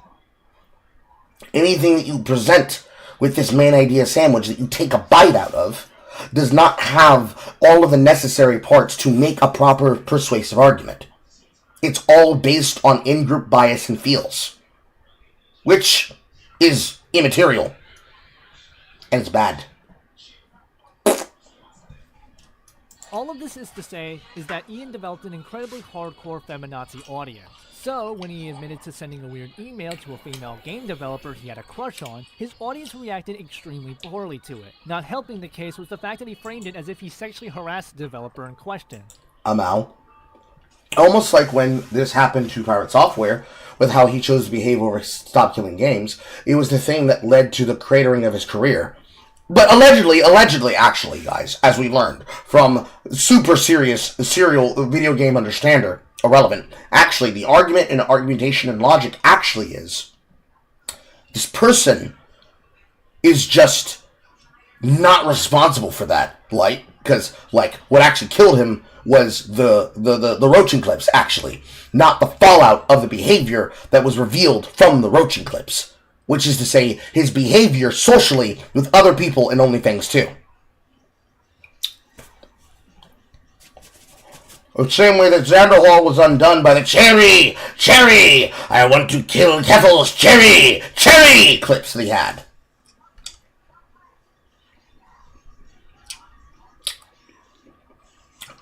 Anything that you present with this main idea sandwich that you take a bite out of does not have all of the necessary parts to make a proper persuasive argument. It's all based on in-group bias and feels, which is immaterial, and it's bad. All of this is to say is that Ian developed an incredibly hardcore feminazi audience. So, when he admitted to sending a weird email to a female game developer he had a crush on, his audience reacted extremely poorly to it. Not helping the case was the fact that he framed it as if he sexually harassed the developer in question. Almost like when this happened to Pirate Software, with how he chose to behave over Stop Killing Games, it was the thing that led to the cratering of his career. But allegedly, actually, guys, as we learned from super serious serial video game understander, irrelevant, actually, the argument and argumentation and logic actually is, this person is just not responsible for that, because, what actually killed him was the roaching clips, actually, not the fallout of the behavior that was revealed from the roaching clips. Which is to say, his behavior socially with other people in OnlyFans too. The same way that Xander Hall was undone by the cherry, I want to kill Kettle's cherry clips that he had.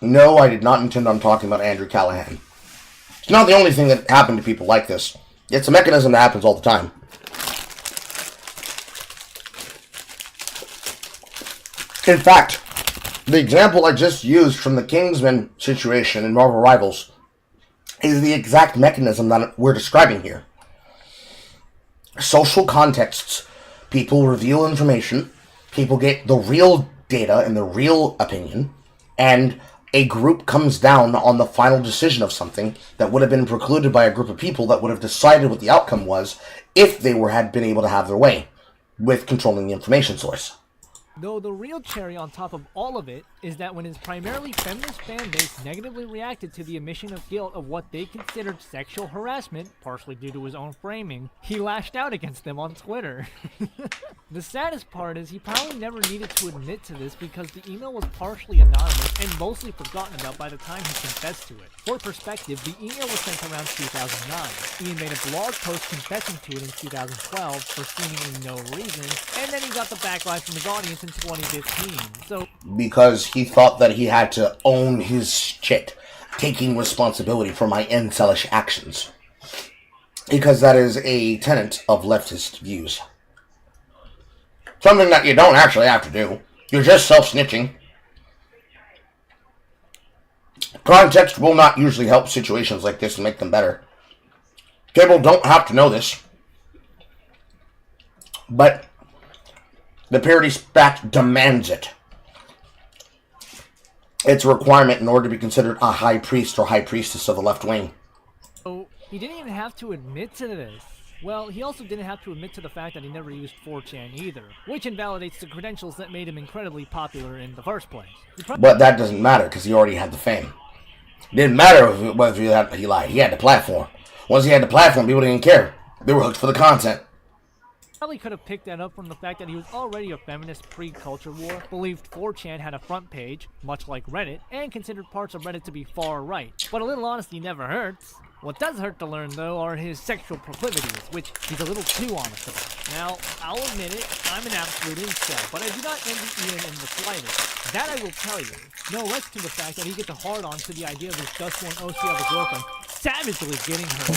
No, I did not intend on talking about Andrew Callahan. It's not the only thing that happened to people like this. It's a mechanism that happens all the time. In fact, the example I just used from the Kingsman situation in Marvel Rivals is the exact mechanism that we're describing here. Social contexts. People reveal information, people get the real data and the real opinion, and a group comes down on the final decision of something that would have been precluded by a group of people that would have decided what the outcome was if they had been able to have their way with controlling the information source. Though the real cherry on top of all of it is that when his primarily feminist fan base negatively reacted to the admission of guilt of what they considered sexual harassment, partially due to his own framing, he lashed out against them on Twitter. The saddest part is he probably never needed to admit to this because the email was partially anonymous and mostly forgotten about by the time he confessed to it. For perspective, the email was sent around 2009. Ian made a blog post confessing to it in 2012 for seemingly no reason, and then he got the backlash from his audience in 2015. So, because he thought that he had to own his shit, taking responsibility for my incelish actions. Because that is a tenet of leftist views. Something that you don't actually have to do. You're just self-snitching. Context will not usually help situations like this and make them better. People don't have to know this. But the parody spat demands it. It's a requirement in order to be considered a high priest or high priestess of the left wing. So he didn't even have to admit to this. Well, he also didn't have to admit to the fact that he never used 4chan either, which invalidates the credentials that made him incredibly popular in the first place. But that doesn't matter because he already had the fame. It didn't matter whether he lied. He had the platform. Once he had the platform, people didn't care. They were hooked for the content. Probably could have picked that up from the fact that he was already a feminist pre-culture war, believed 4chan had a front page, much like Reddit, and considered parts of Reddit to be far right. But a little honesty never hurts. What does hurt to learn, though, are his sexual proclivities, which he's a little too honest about. Now, I'll admit it, I'm an absolute incel, but I do not envy Ian in the slightest. That I will tell you. No less to the fact that he gets a hard-on to the idea of his dustborn OC of a girlfriend savagely getting her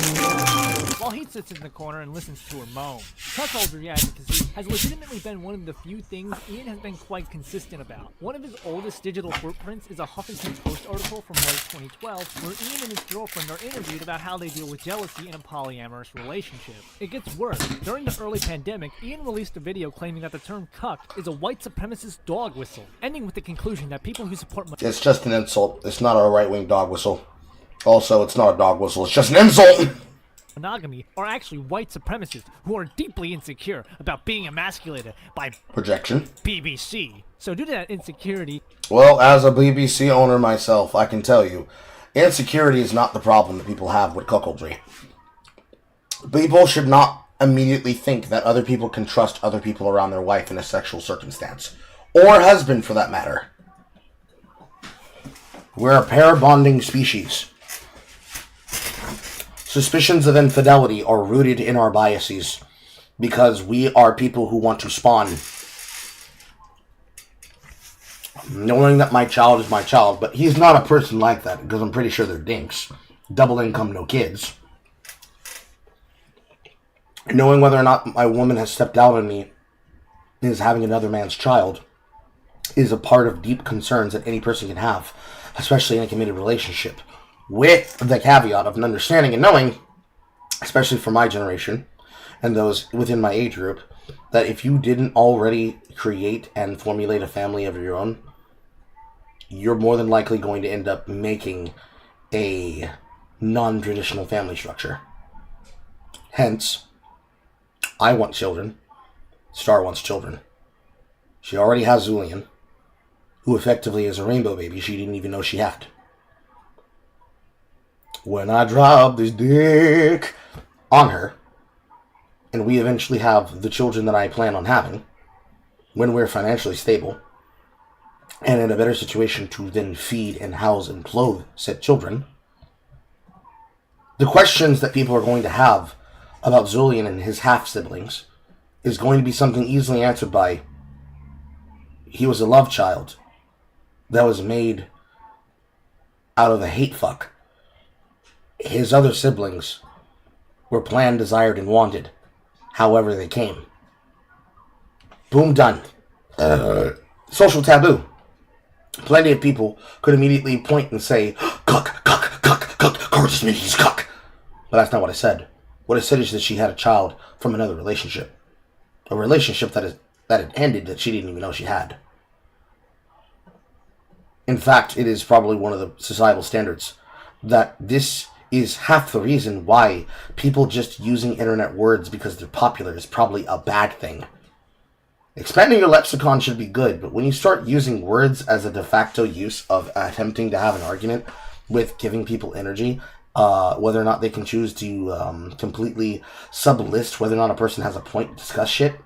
while he sits in the corner and listens to her moan. Cuckoldry advocacy has legitimately been one of the few things Ian has been quite consistent about. One of his oldest digital footprints is a Huffington Post article from late 2012 where Ian and his girlfriend are interviewed about how they deal with jealousy in a polyamorous relationship. It gets worse. During the early pandemic, Ian released a video claiming that the term cuck is a white supremacist dog whistle, ending with the conclusion that people who support It's just an insult. It's not a right-wing dog whistle. Also, it's not a dog whistle. It's just an insult! monogamy are actually white supremacists who are deeply insecure about being emasculated by projection BBC. So due to that insecurity... Well, as a BBC owner myself, I can tell you, insecurity is not the problem that people have with cuckoldry. People should not immediately think that other people can trust other people around their wife in a sexual circumstance. Or husband, for that matter. We're a pair bonding species. Suspicions of infidelity are rooted in our biases because we are people who want to spawn. Knowing that my child is my child, but he's not a person like that because I'm pretty sure they're dinks. Double income, no kids. Knowing whether or not my woman has stepped out on me is having another man's child is a part of deep concerns that any person can have, especially in a committed relationship. With the caveat of an understanding and knowing, especially for my generation and those within my age group, that if you didn't already create and formulate a family of your own, you're more than likely going to end up making a non-traditional family structure. Hence, I want children. Star wants children. She already has Zulian, who effectively is a rainbow baby she didn't even know she had. When I drop this dick on her, and we eventually have the children that I plan on having, when we're financially stable, and in a better situation to then feed and house and clothe said children, the questions that people are going to have about Zulian and his half-siblings is going to be something easily answered by, he was a love child that was made out of a hate fuck. His other siblings were planned, desired, and wanted, however they came. Boom, done. Social taboo. Plenty of people could immediately point and say, cuck, gorgeous Mickey's cuck. But that's not what I said. What I said is that she had a child from another relationship. A relationship that had ended that she didn't even know she had. In fact, it is probably one of the societal standards that this is half the reason why people just using internet words because they're popular is probably a bad thing. Expanding your lexicon should be good, but when you start using words as a de facto use of attempting to have an argument with giving people energy, whether or not they can choose to completely sublist whether or not a person has a point to discuss shit,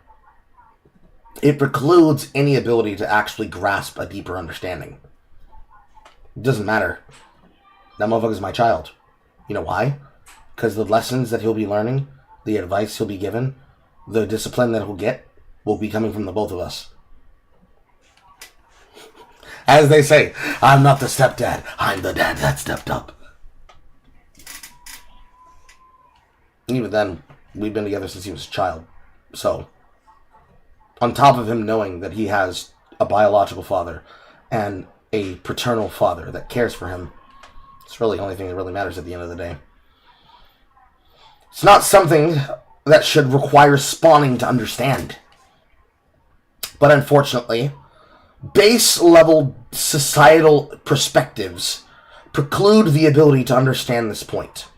it precludes any ability to actually grasp a deeper understanding. It doesn't matter. That motherfucker's my child. You know why? Because the lessons that he'll be learning, the advice he'll be given, the discipline that he'll get, will be coming from the both of us. As they say, I'm not the stepdad, I'm the dad that stepped up. Even then, we've been together since he was a child. So, on top of him knowing that he has a biological father and a paternal father that cares for him, it's really the only thing that really matters at the end of the day. It's not something that should require spawning to understand. But unfortunately, base-level societal perspectives preclude the ability to understand this point,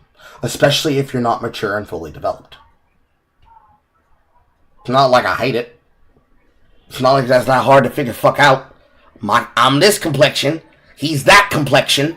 especially if you're not mature and fully developed. It's not like I hate it. It's not like that's that hard to figure fuck out. I'm this complexion, he's that complexion.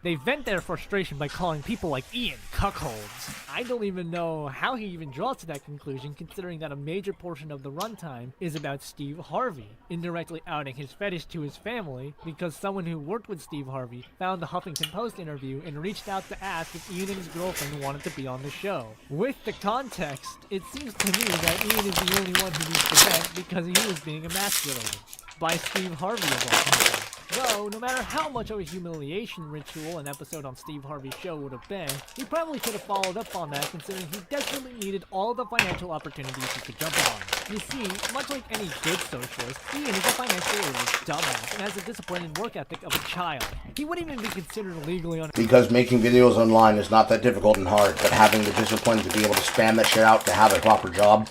They vent their frustration by calling people like Ian cuckolds. I don't even know how he even draws to that conclusion, considering that a major portion of the runtime is about Steve Harvey, indirectly outing his fetish to his family because someone who worked with Steve Harvey found the Huffington Post interview and reached out to ask if Ian and his girlfriend wanted to be on the show. With the context, it seems to me that Ian is the only one who needs to vent because he was being emasculated by Steve Harvey of all people. Though, no matter how much of a humiliation ritual an episode on Steve Harvey's show would have been, he probably could have followed up on that considering he desperately needed all the financial opportunities he could jump on. You see, much like any good socialist, Ian is a financially illiterate dumbass and has the discipline and work ethic of a child. He wouldn't even be considered legally on— Because making videos online is not that difficult and hard, but having the discipline to be able to spam that shit out to have a proper job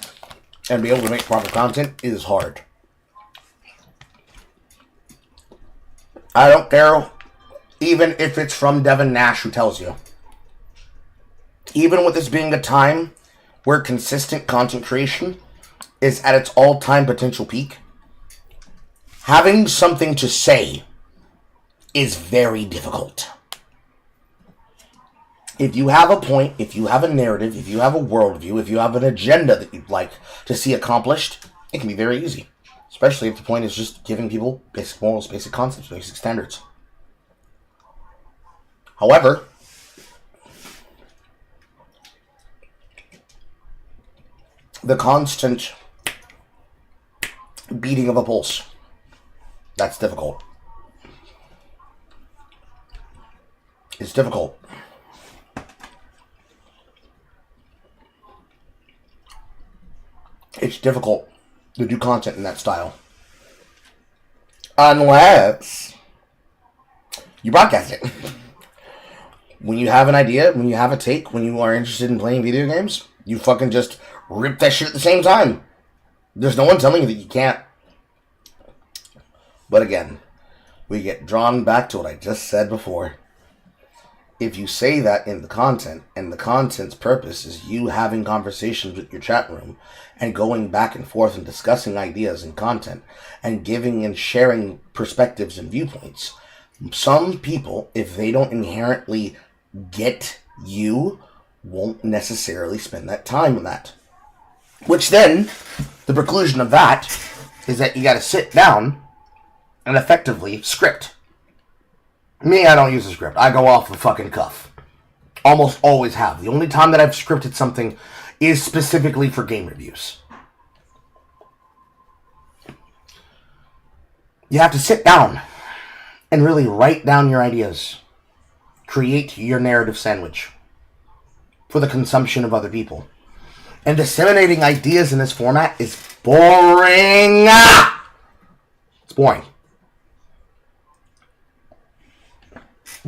and be able to make proper content is hard. I don't care, even if it's from Devin Nash who tells you. Even with this being a time where consistent content creation is at its all-time potential peak, having something to say is very difficult. If you have a point, if you have a narrative, if you have a worldview, if you have an agenda that you'd like to see accomplished, it can be very easy. Especially if the point is just giving people basic morals, basic concepts, basic standards. However, the constant beating of a pulse, that's difficult. It's difficult. It's difficult to do content in that style. Unless you broadcast it. When you have an idea, when you have a take, when you are interested in playing video games, you fucking just rip that shit at the same time. There's no one telling you that you can't. But again, we get drawn back to what I just said before. If you say that in the content, and the content's purpose is you having conversations with your chat room, and going back and forth and discussing ideas and content, and giving and sharing perspectives and viewpoints, some people, if they don't inherently get you, won't necessarily spend that time on that. Which then, the preclusion of that, is that you gotta sit down and effectively script. Me, I don't use a script. I go off the fucking cuff. Almost always have. The only time that I've scripted something is specifically for game reviews. You have to sit down and really write down your ideas. Create your narrative sandwich for the consumption of other people. And disseminating ideas in this format is boring. It's boring.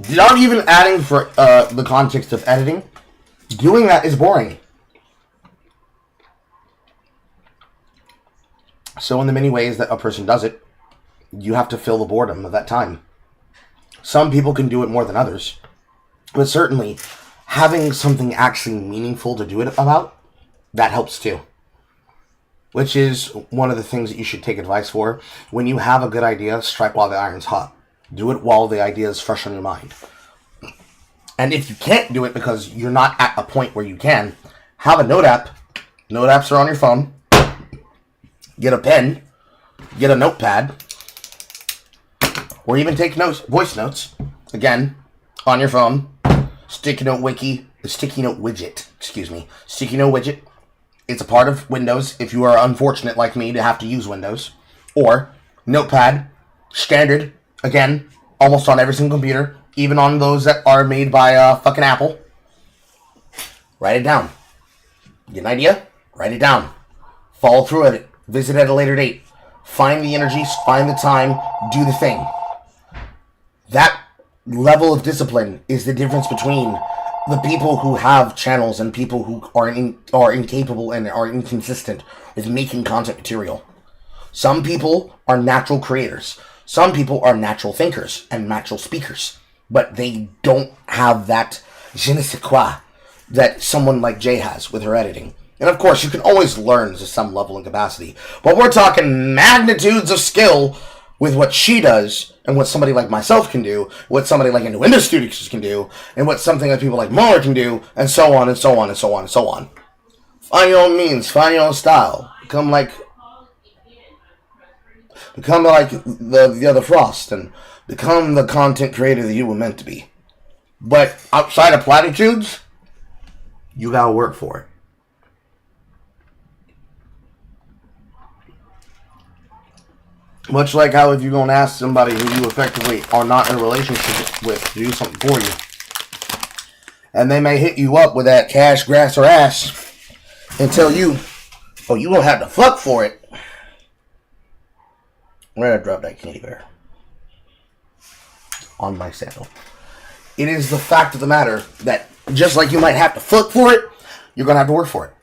Not even adding for the context of editing. Doing that is boring. So in the many ways that a person does it, you have to fill the boredom of that time. Some people can do it more than others. But certainly, having something actually meaningful to do it about that helps too. Which is one of the things that you should take advice for. When you have a good idea, strike while the iron's hot. Do it while the idea is fresh on your mind. And if you can't do it because you're not at a point where you can, have a note app. Note apps are on your phone. Get a pen. Get a notepad. Or even take notes, voice notes. Again, on your phone. Sticky note widget. Sticky note widget. It's a part of Windows if you are unfortunate like me to have to use Windows. Or Notepad, standard, again, almost on every single computer, even on those that are made by fucking Apple. Write it down. Get an idea? Write it down. Follow through at it. Visit at a later date. Find the energy, find the time, do the thing. That level of discipline is the difference between the people who have channels and people who are incapable and are inconsistent with making content material. Some people are natural creators. Some people are natural thinkers and natural speakers. But they don't have that je ne sais quoi that someone like Jay has with her editing. And of course, you can always learn to some level and capacity. But we're talking magnitudes of skill with what she does, and what somebody like myself can do, what somebody like into Windows Studios can do, and what something that people like Muller can do, and so on and so on and so on and so on. Find your own means, find your own style. Become like the other Frost, and become the content creator that you were meant to be. But outside of platitudes, you gotta work for it. Much like how if you're going to ask somebody who you effectively are not in a relationship with to do something for you, and they may hit you up with that cash, grass, or ass and tell you, oh, you don't have to fuck for it. Where did I drop that candy bear? On my sandal. It is the fact of the matter that just like you might have to fuck for it, you're going to have to work for it.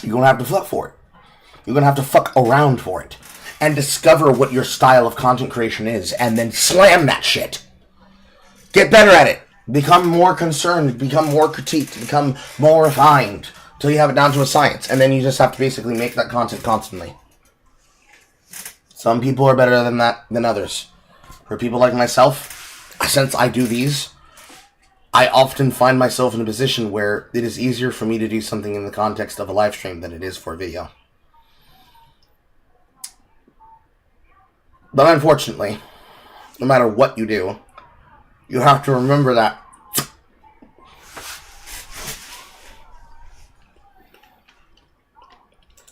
You're going to have to fuck for it. You're going to have to fuck around for it. And discover what your style of content creation is. And then slam that shit. Get better at it. Become more concerned. Become more critiqued. Become more refined. Until you have it down to a science. And then you just have to basically make that content constantly. Some people are better than that than others. For people like myself, since I do these, I often find myself in a position where it is easier for me to do something in the context of a live stream than it is for a video. But unfortunately, no matter what you do, you have to remember that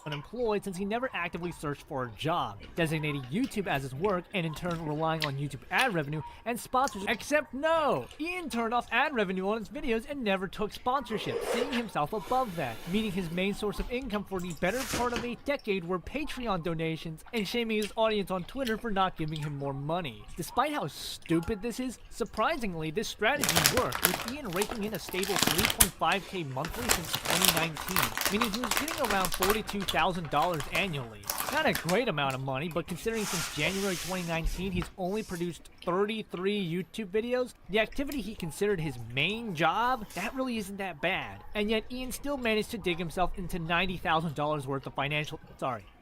unemployed since he never actively searched for a job, designating YouTube as his work and in turn relying on YouTube ad revenue and sponsors. Except no! Ian turned off ad revenue on his videos and never took sponsorship, seeing himself above that, meaning his main source of income for the better part of a decade were Patreon donations and shaming his audience on Twitter for not giving him more money. Despite how stupid this is, surprisingly this strategy worked, with Ian raking in a stable $3.5k monthly since 2019, meaning he was getting around $42,000 annually. Not a great amount of money, but considering since January 2019 he's only produced 33 YouTube videos, the activity he considered his main job, that really isn't that bad. And yet Ian still managed to dig himself into $90,000 worth of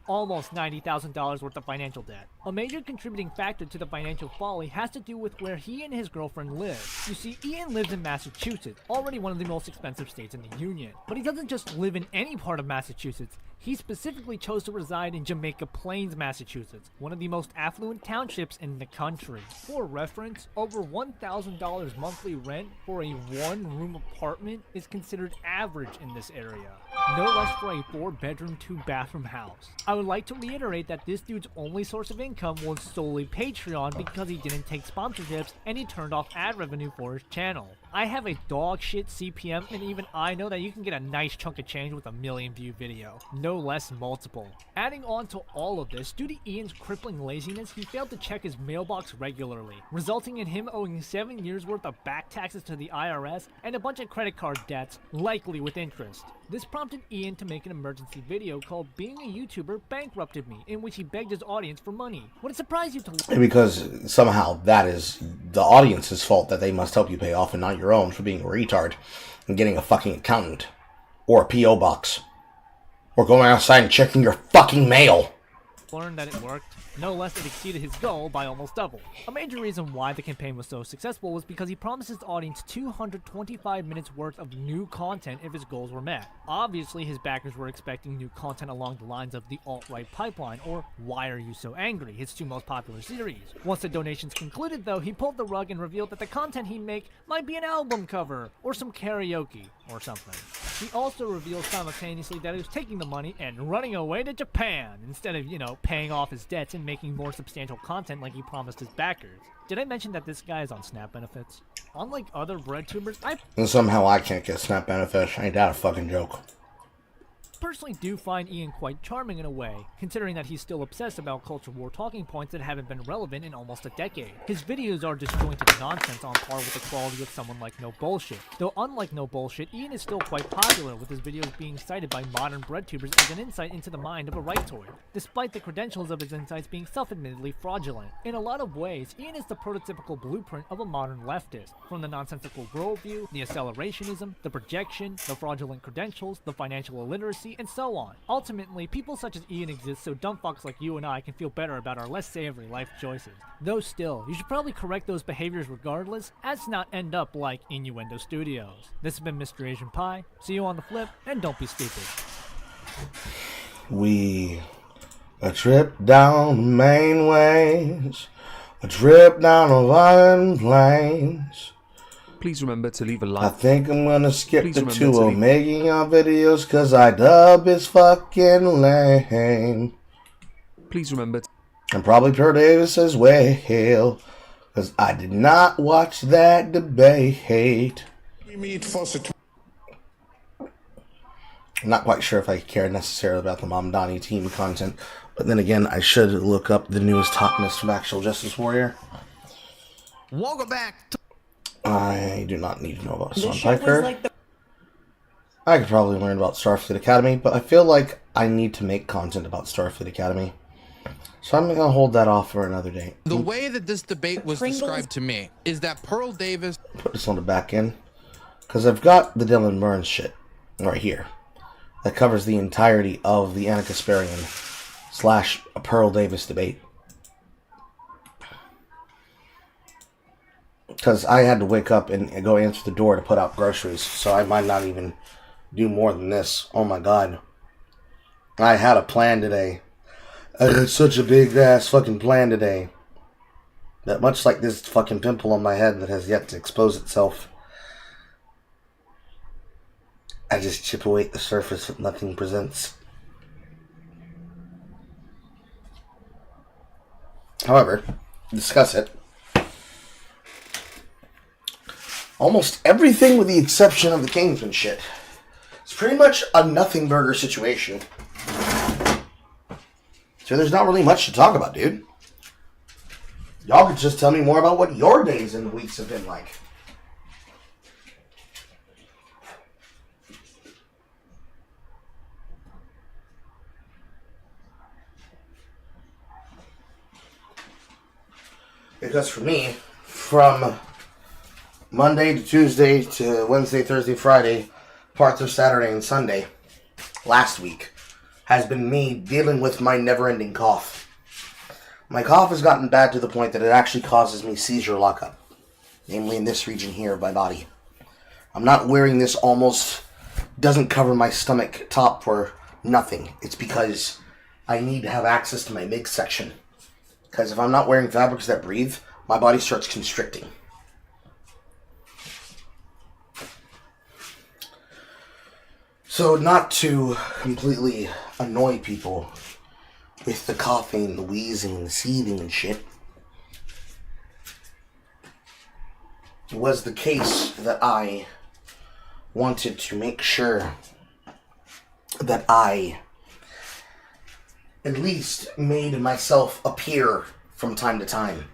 almost $90,000 worth of financial debt. A major contributing factor to the financial folly has to do with where he and his girlfriend live. You see, Ian lives in Massachusetts, already one of the most expensive states in the Union. But he doesn't just live in any part of Massachusetts. He specifically chose to reside in Jamaica Plains, Massachusetts, one of the most affluent townships in the country. For reference, over $1,000 monthly rent for a one-room apartment is considered average in this area. No less for a 4-bedroom, 2-bathroom house. I would like to reiterate that this dude's only source of income was solely Patreon because he didn't take sponsorships and he turned off ad revenue for his channel. I have a dog shit CPM, and even I know that you can get a nice chunk of change with a 1,000,000 view video. No less multiple. Adding on to all of this, due to Ian's crippling laziness, he failed to check his mailbox regularly, resulting in him owing 7 years worth of back taxes to the IRS and a bunch of credit card debts, likely with interest. This prompted commissioned Ian to make an emergency video called Being a YouTuber Bankrupted Me, in which he begged his audience for money. Would it surprise you to... Because somehow that is the audience's fault that they must help you pay off and not your own for being a retard and getting a fucking accountant or a P.O. box or going outside and checking your fucking mail. Learned that it worked. No less, it exceeded his goal by almost double. A major reason why the campaign was so successful was because he promised his audience 225 minutes worth of new content if his goals were met. Obviously, his backers were expecting new content along the lines of the alt-right pipeline, or Why Are You So Angry, his two most popular series. Once the donations concluded, though, he pulled the rug and revealed that the content he'd make might be an album cover, or some karaoke, or something. He also revealed simultaneously that he was taking the money and running away to Japan, instead of, paying off his debts and making more substantial content like he promised his backers. Did I mention that this guy is on SNAP benefits? Unlike other breadtubers, And somehow I can't get SNAP benefits. Ain't that a fucking joke? personally do find Ian quite charming in a way, considering that he's still obsessed about culture war talking points that haven't been relevant in almost a decade. His videos are disjointed nonsense on par with the quality of someone like No Bullshit. Though unlike No Bullshit, Ian is still quite popular, with his videos being cited by modern breadtubers as an insight into the mind of a rightoid, despite the credentials of his insights being self-admittedly fraudulent. In a lot of ways, Ian is the prototypical blueprint of a modern leftist, from the nonsensical worldview, the accelerationism, the projection, the fraudulent credentials, the financial illiteracy, and so on. Ultimately, people such as Ian exist so dumb fucks like you and I can feel better about our less savory life choices. Though still, you should probably correct those behaviors regardless, as to not end up like Innuendo Studios. This has been Mr. Asian Pie. See you on the flip, and don't be stupid. A trip down the main ways, a trip down the violent plains. Please remember to leave a like. I think I'm gonna skip the two of making your videos, cause I dub is fucking lame. Please remember And probably Pearl Davis as well, cause I did not watch that debate. I'm not quite sure if I care necessarily about the Mamdani team content, but then again, I should look up the newest hotness from Actual Justice Warrior. Welcome back to I do not need to know about Son Piker. I could probably learn about Starfleet Academy, but I feel like I need to make content about Starfleet Academy. So I'm going to hold that off for another day. the way that this debate was described to me is that Pearl Davis Put this on the back end, because I've got the Dylan Burns shit right here. That covers the entirety of the Anna Kasparian / Pearl Davis debate. Because I had to wake up and go answer the door to put out groceries, so I might not even do more than this. Oh my god. I had a plan today. I had such a big ass fucking plan today. That much like this fucking pimple on my head that has yet to expose itself, I just chip away at the surface but nothing presents. However, discuss it. Almost everything with the exception of the Kingsman shit. It's pretty much a nothing burger situation. So there's not really much to talk about, dude. Y'all could just tell me more about what your days and weeks have been like. Because for me, from Monday to Tuesday to Wednesday, Thursday, Friday, parts of Saturday and Sunday, last week, has been me dealing with my never-ending cough. My cough has gotten bad to the point that it actually causes me seizure lockup, namely in this region here of my body. I'm not wearing this almost doesn't cover my stomach top for nothing. It's because I need to have access to my midsection. Because if I'm not wearing fabrics that breathe, my body starts constricting. So not to completely annoy people with the coughing, the wheezing, and the seething and shit, it was the case that I wanted to make sure that I at least made myself appear from time to time.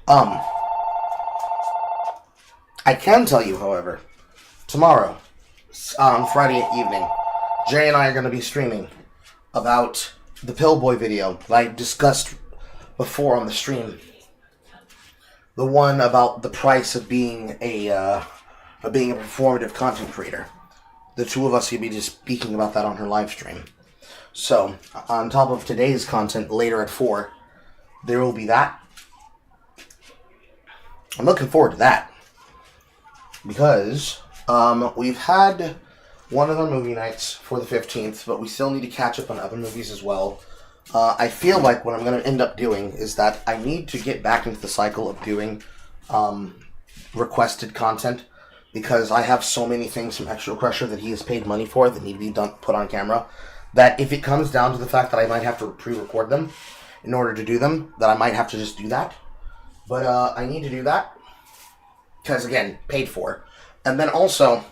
I can tell you, however, tomorrow, Friday evening, Jay and I are going to be streaming about the Pillboy video that I discussed before on the stream. The one about the price of being a performative content creator. The two of us will be just speaking about that on her live stream. So, on top of today's content, later at 4, there will be that. I'm looking forward to that. Because, we've had one of our movie nights for the 15th, but we still need to catch up on other movies as well. I feel like what I'm going to end up doing is that I need to get back into the cycle of doing requested content, because I have so many things from Extra Crusher that he has paid money for that need to be put on camera, that if it comes down to the fact that I might have to pre-record them in order to do them, that I might have to just do that. But I need to do that, because again, paid for. And then also,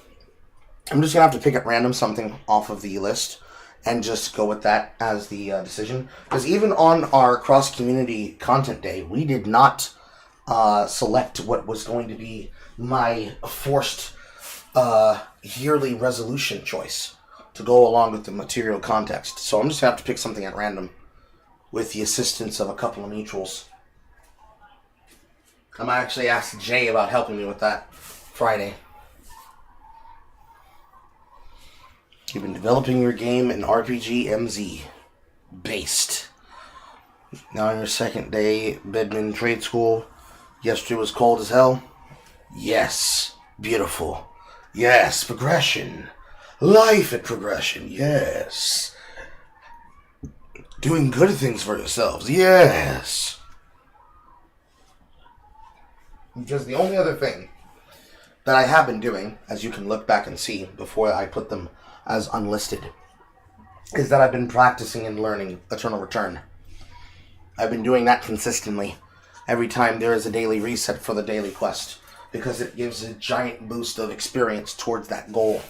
I'm just going to have to pick at random something off of the list and just go with that as the decision. Because even on our cross-community content day, we did not select what was going to be my forced yearly resolution choice to go along with the material context. So I'm just going to have to pick something at random with the assistance of a couple of mutuals. I might actually ask Jay about helping me with that Friday. You've been developing your game in RPG MZ. Based. Now on your second day, Bedman Trade School. Yesterday was cold as hell. Yes. Beautiful. Yes. Progression. Life at progression. Yes. Doing good things for yourselves. Yes. Because the only other thing that I have been doing, as you can look back and see before I put them as unlisted, is that I've been practicing and learning Eternal Return. I've been doing that consistently every time there is a daily reset for the daily quest, because it gives a giant boost of experience towards that goal.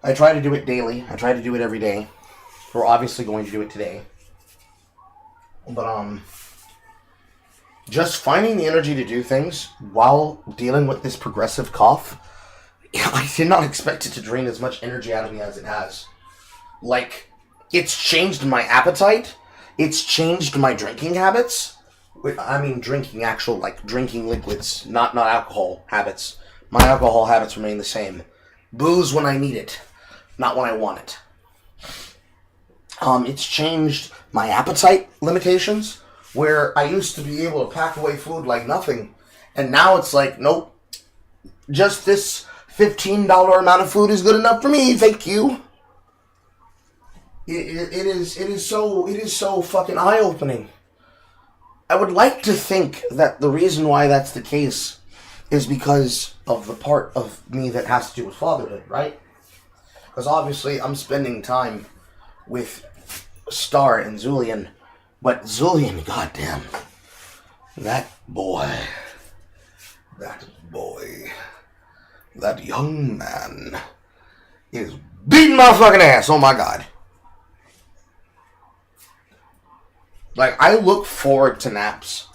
I try to do it daily. I try to do it every day. We're obviously going to do it today. But, just finding the energy to do things while dealing with this progressive cough, I did not expect it to drain as much energy out of me as it has. Like, it's changed my appetite. It's changed my drinking habits. I mean drinking drinking liquids, not alcohol habits. My alcohol habits remain the same. Booze when I need it, not when I want it. It's changed my appetite limitations, where I used to be able to pack away food like nothing, and now it's like, nope, just this $15 amount of food is good enough for me, thank you. It is so fucking eye-opening. I would like to think that the reason why that's the case is because of the part of me that has to do with fatherhood, right? Because obviously I'm spending time with Star and Zulian, but Zulian, goddamn, that young man is beating my fucking ass, oh my god. Like, I look forward to naps.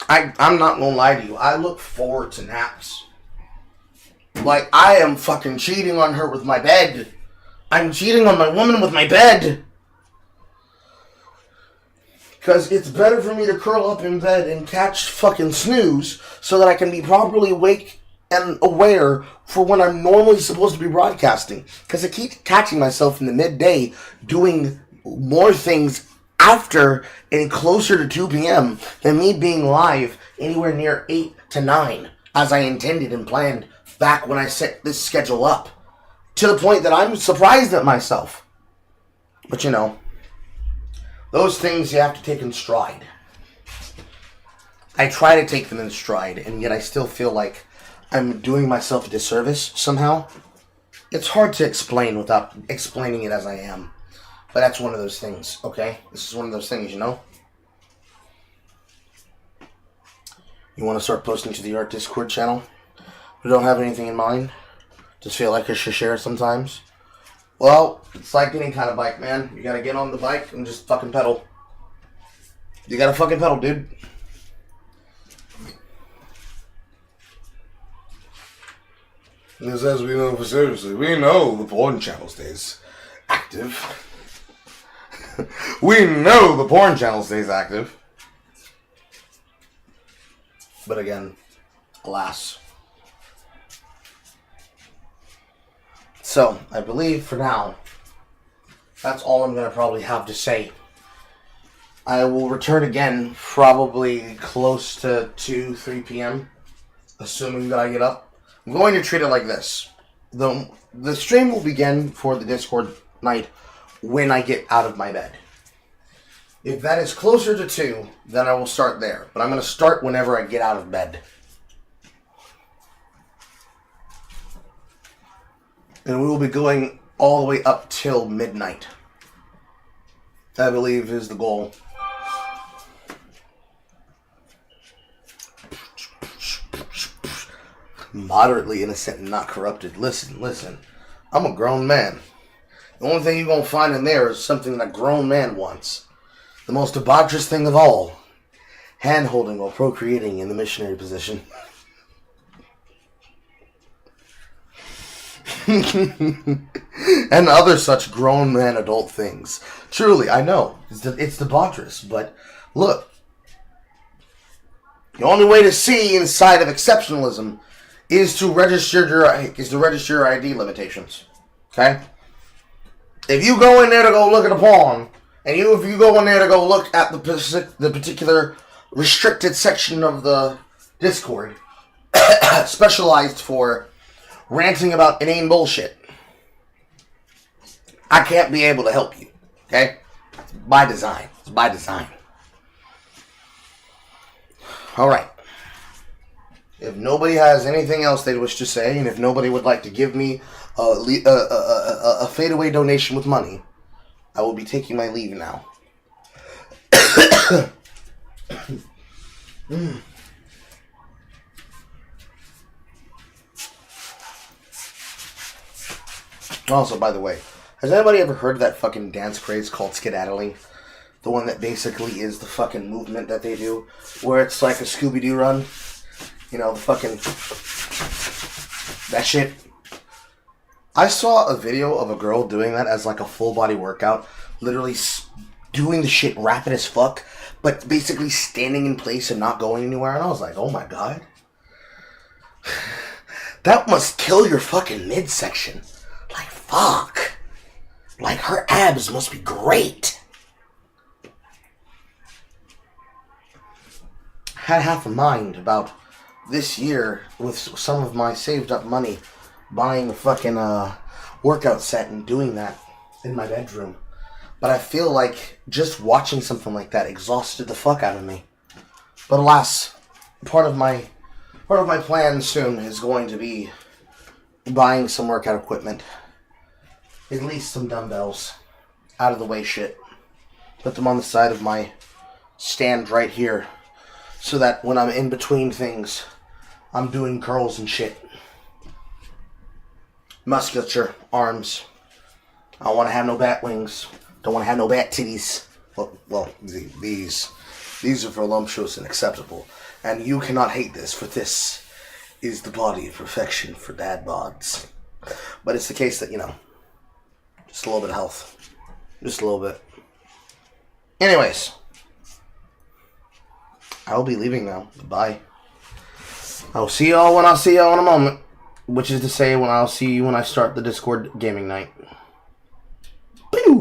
I'm not gonna lie to you, I look forward to naps. Like, I am fucking cheating on her with my bed. I'm cheating on my woman with my bed. Because it's better for me to curl up in bed and catch fucking snooze so that I can be properly awake and aware for when I'm normally supposed to be broadcasting. Because I keep catching myself in the midday doing more things after and closer to 2 p.m. than me being live anywhere near 8 to 9, as I intended and planned back when I set this schedule up. To the point that I'm surprised at myself. But you know, those things you have to take in stride. I try to take them in stride, and yet I still feel like I'm doing myself a disservice somehow. It's hard to explain without explaining it as I am. But that's one of those things, okay? This is one of those things, you know? You want to start posting to the Art Discord channel? You don't have anything in mind? Just feel like I should share sometimes? Well, it's like any kind of bike, man. You gotta get on the bike and just fucking pedal. You gotta fucking pedal, dude. Because as we know for seriously, we know the porn channel stays active. We know the porn channel stays active. But again, alas. So, I believe for now, that's all I'm going to probably have to say. I will return again probably close to 2, 3 p.m. Assuming that I get up. I'm going to treat it like this. The stream will begin for the Discord night when I get out of my bed. If that is closer to 2, then I will start there. But I'm going to start whenever I get out of bed. And we will be going all the way up till midnight. I believe is the goal. Moderately innocent and not corrupted. Listen. I'm a grown man. The only thing you're going to find in there is something that a grown man wants. The most debaucherous thing of all. Hand-holding while procreating in the missionary position. And other such grown man adult things. Truly, I know. It's debaucherous, but look. The only way to see inside of exceptionalism is to register your ID limitations. Okay? If you go in there to go look at a porn, and if you go in there to go look at the particular restricted section of the Discord, specialized for ranting about inane bullshit, I can't be able to help you. Okay? It's by design. It's by design. Alright. If nobody has anything else they wish to say, and if nobody would like to give me a fadeaway donation with money, I will be taking my leave now. Also, by the way, has anybody ever heard of that fucking dance craze called skedaddling? The one that basically is the fucking movement that they do, where it's like a Scooby-Doo run. You know, the fucking... that shit. I saw a video of a girl doing that as like a full-body workout. Literally doing the shit rapid as fuck, but basically standing in place and not going anywhere. And I was like, oh my god. That must kill your fucking midsection. Like, fuck. Like, her abs must be great. Had half a mind about this year with some of my saved up money buying a fucking workout set and doing that in my bedroom. But I feel like just watching something like that exhausted the fuck out of me. But alas, part of my plan soon is going to be buying some workout equipment. At least some dumbbells. Out of the way shit. Put them on the side of my stand right here. So that when I'm in between things, I'm doing curls and shit. Musculature, arms. I don't want to have no bat wings. Don't want to have no bat titties. Well, these are voluptuous and acceptable. And you cannot hate this, for this is the body of perfection for dad bods. But it's the case that, you know, just a little bit of health. Just a little bit. Anyways. I will be leaving now. Goodbye. I'll see y'all when I see y'all in a moment. Which is to say, when I'll see you when I start the Discord gaming night. Pew!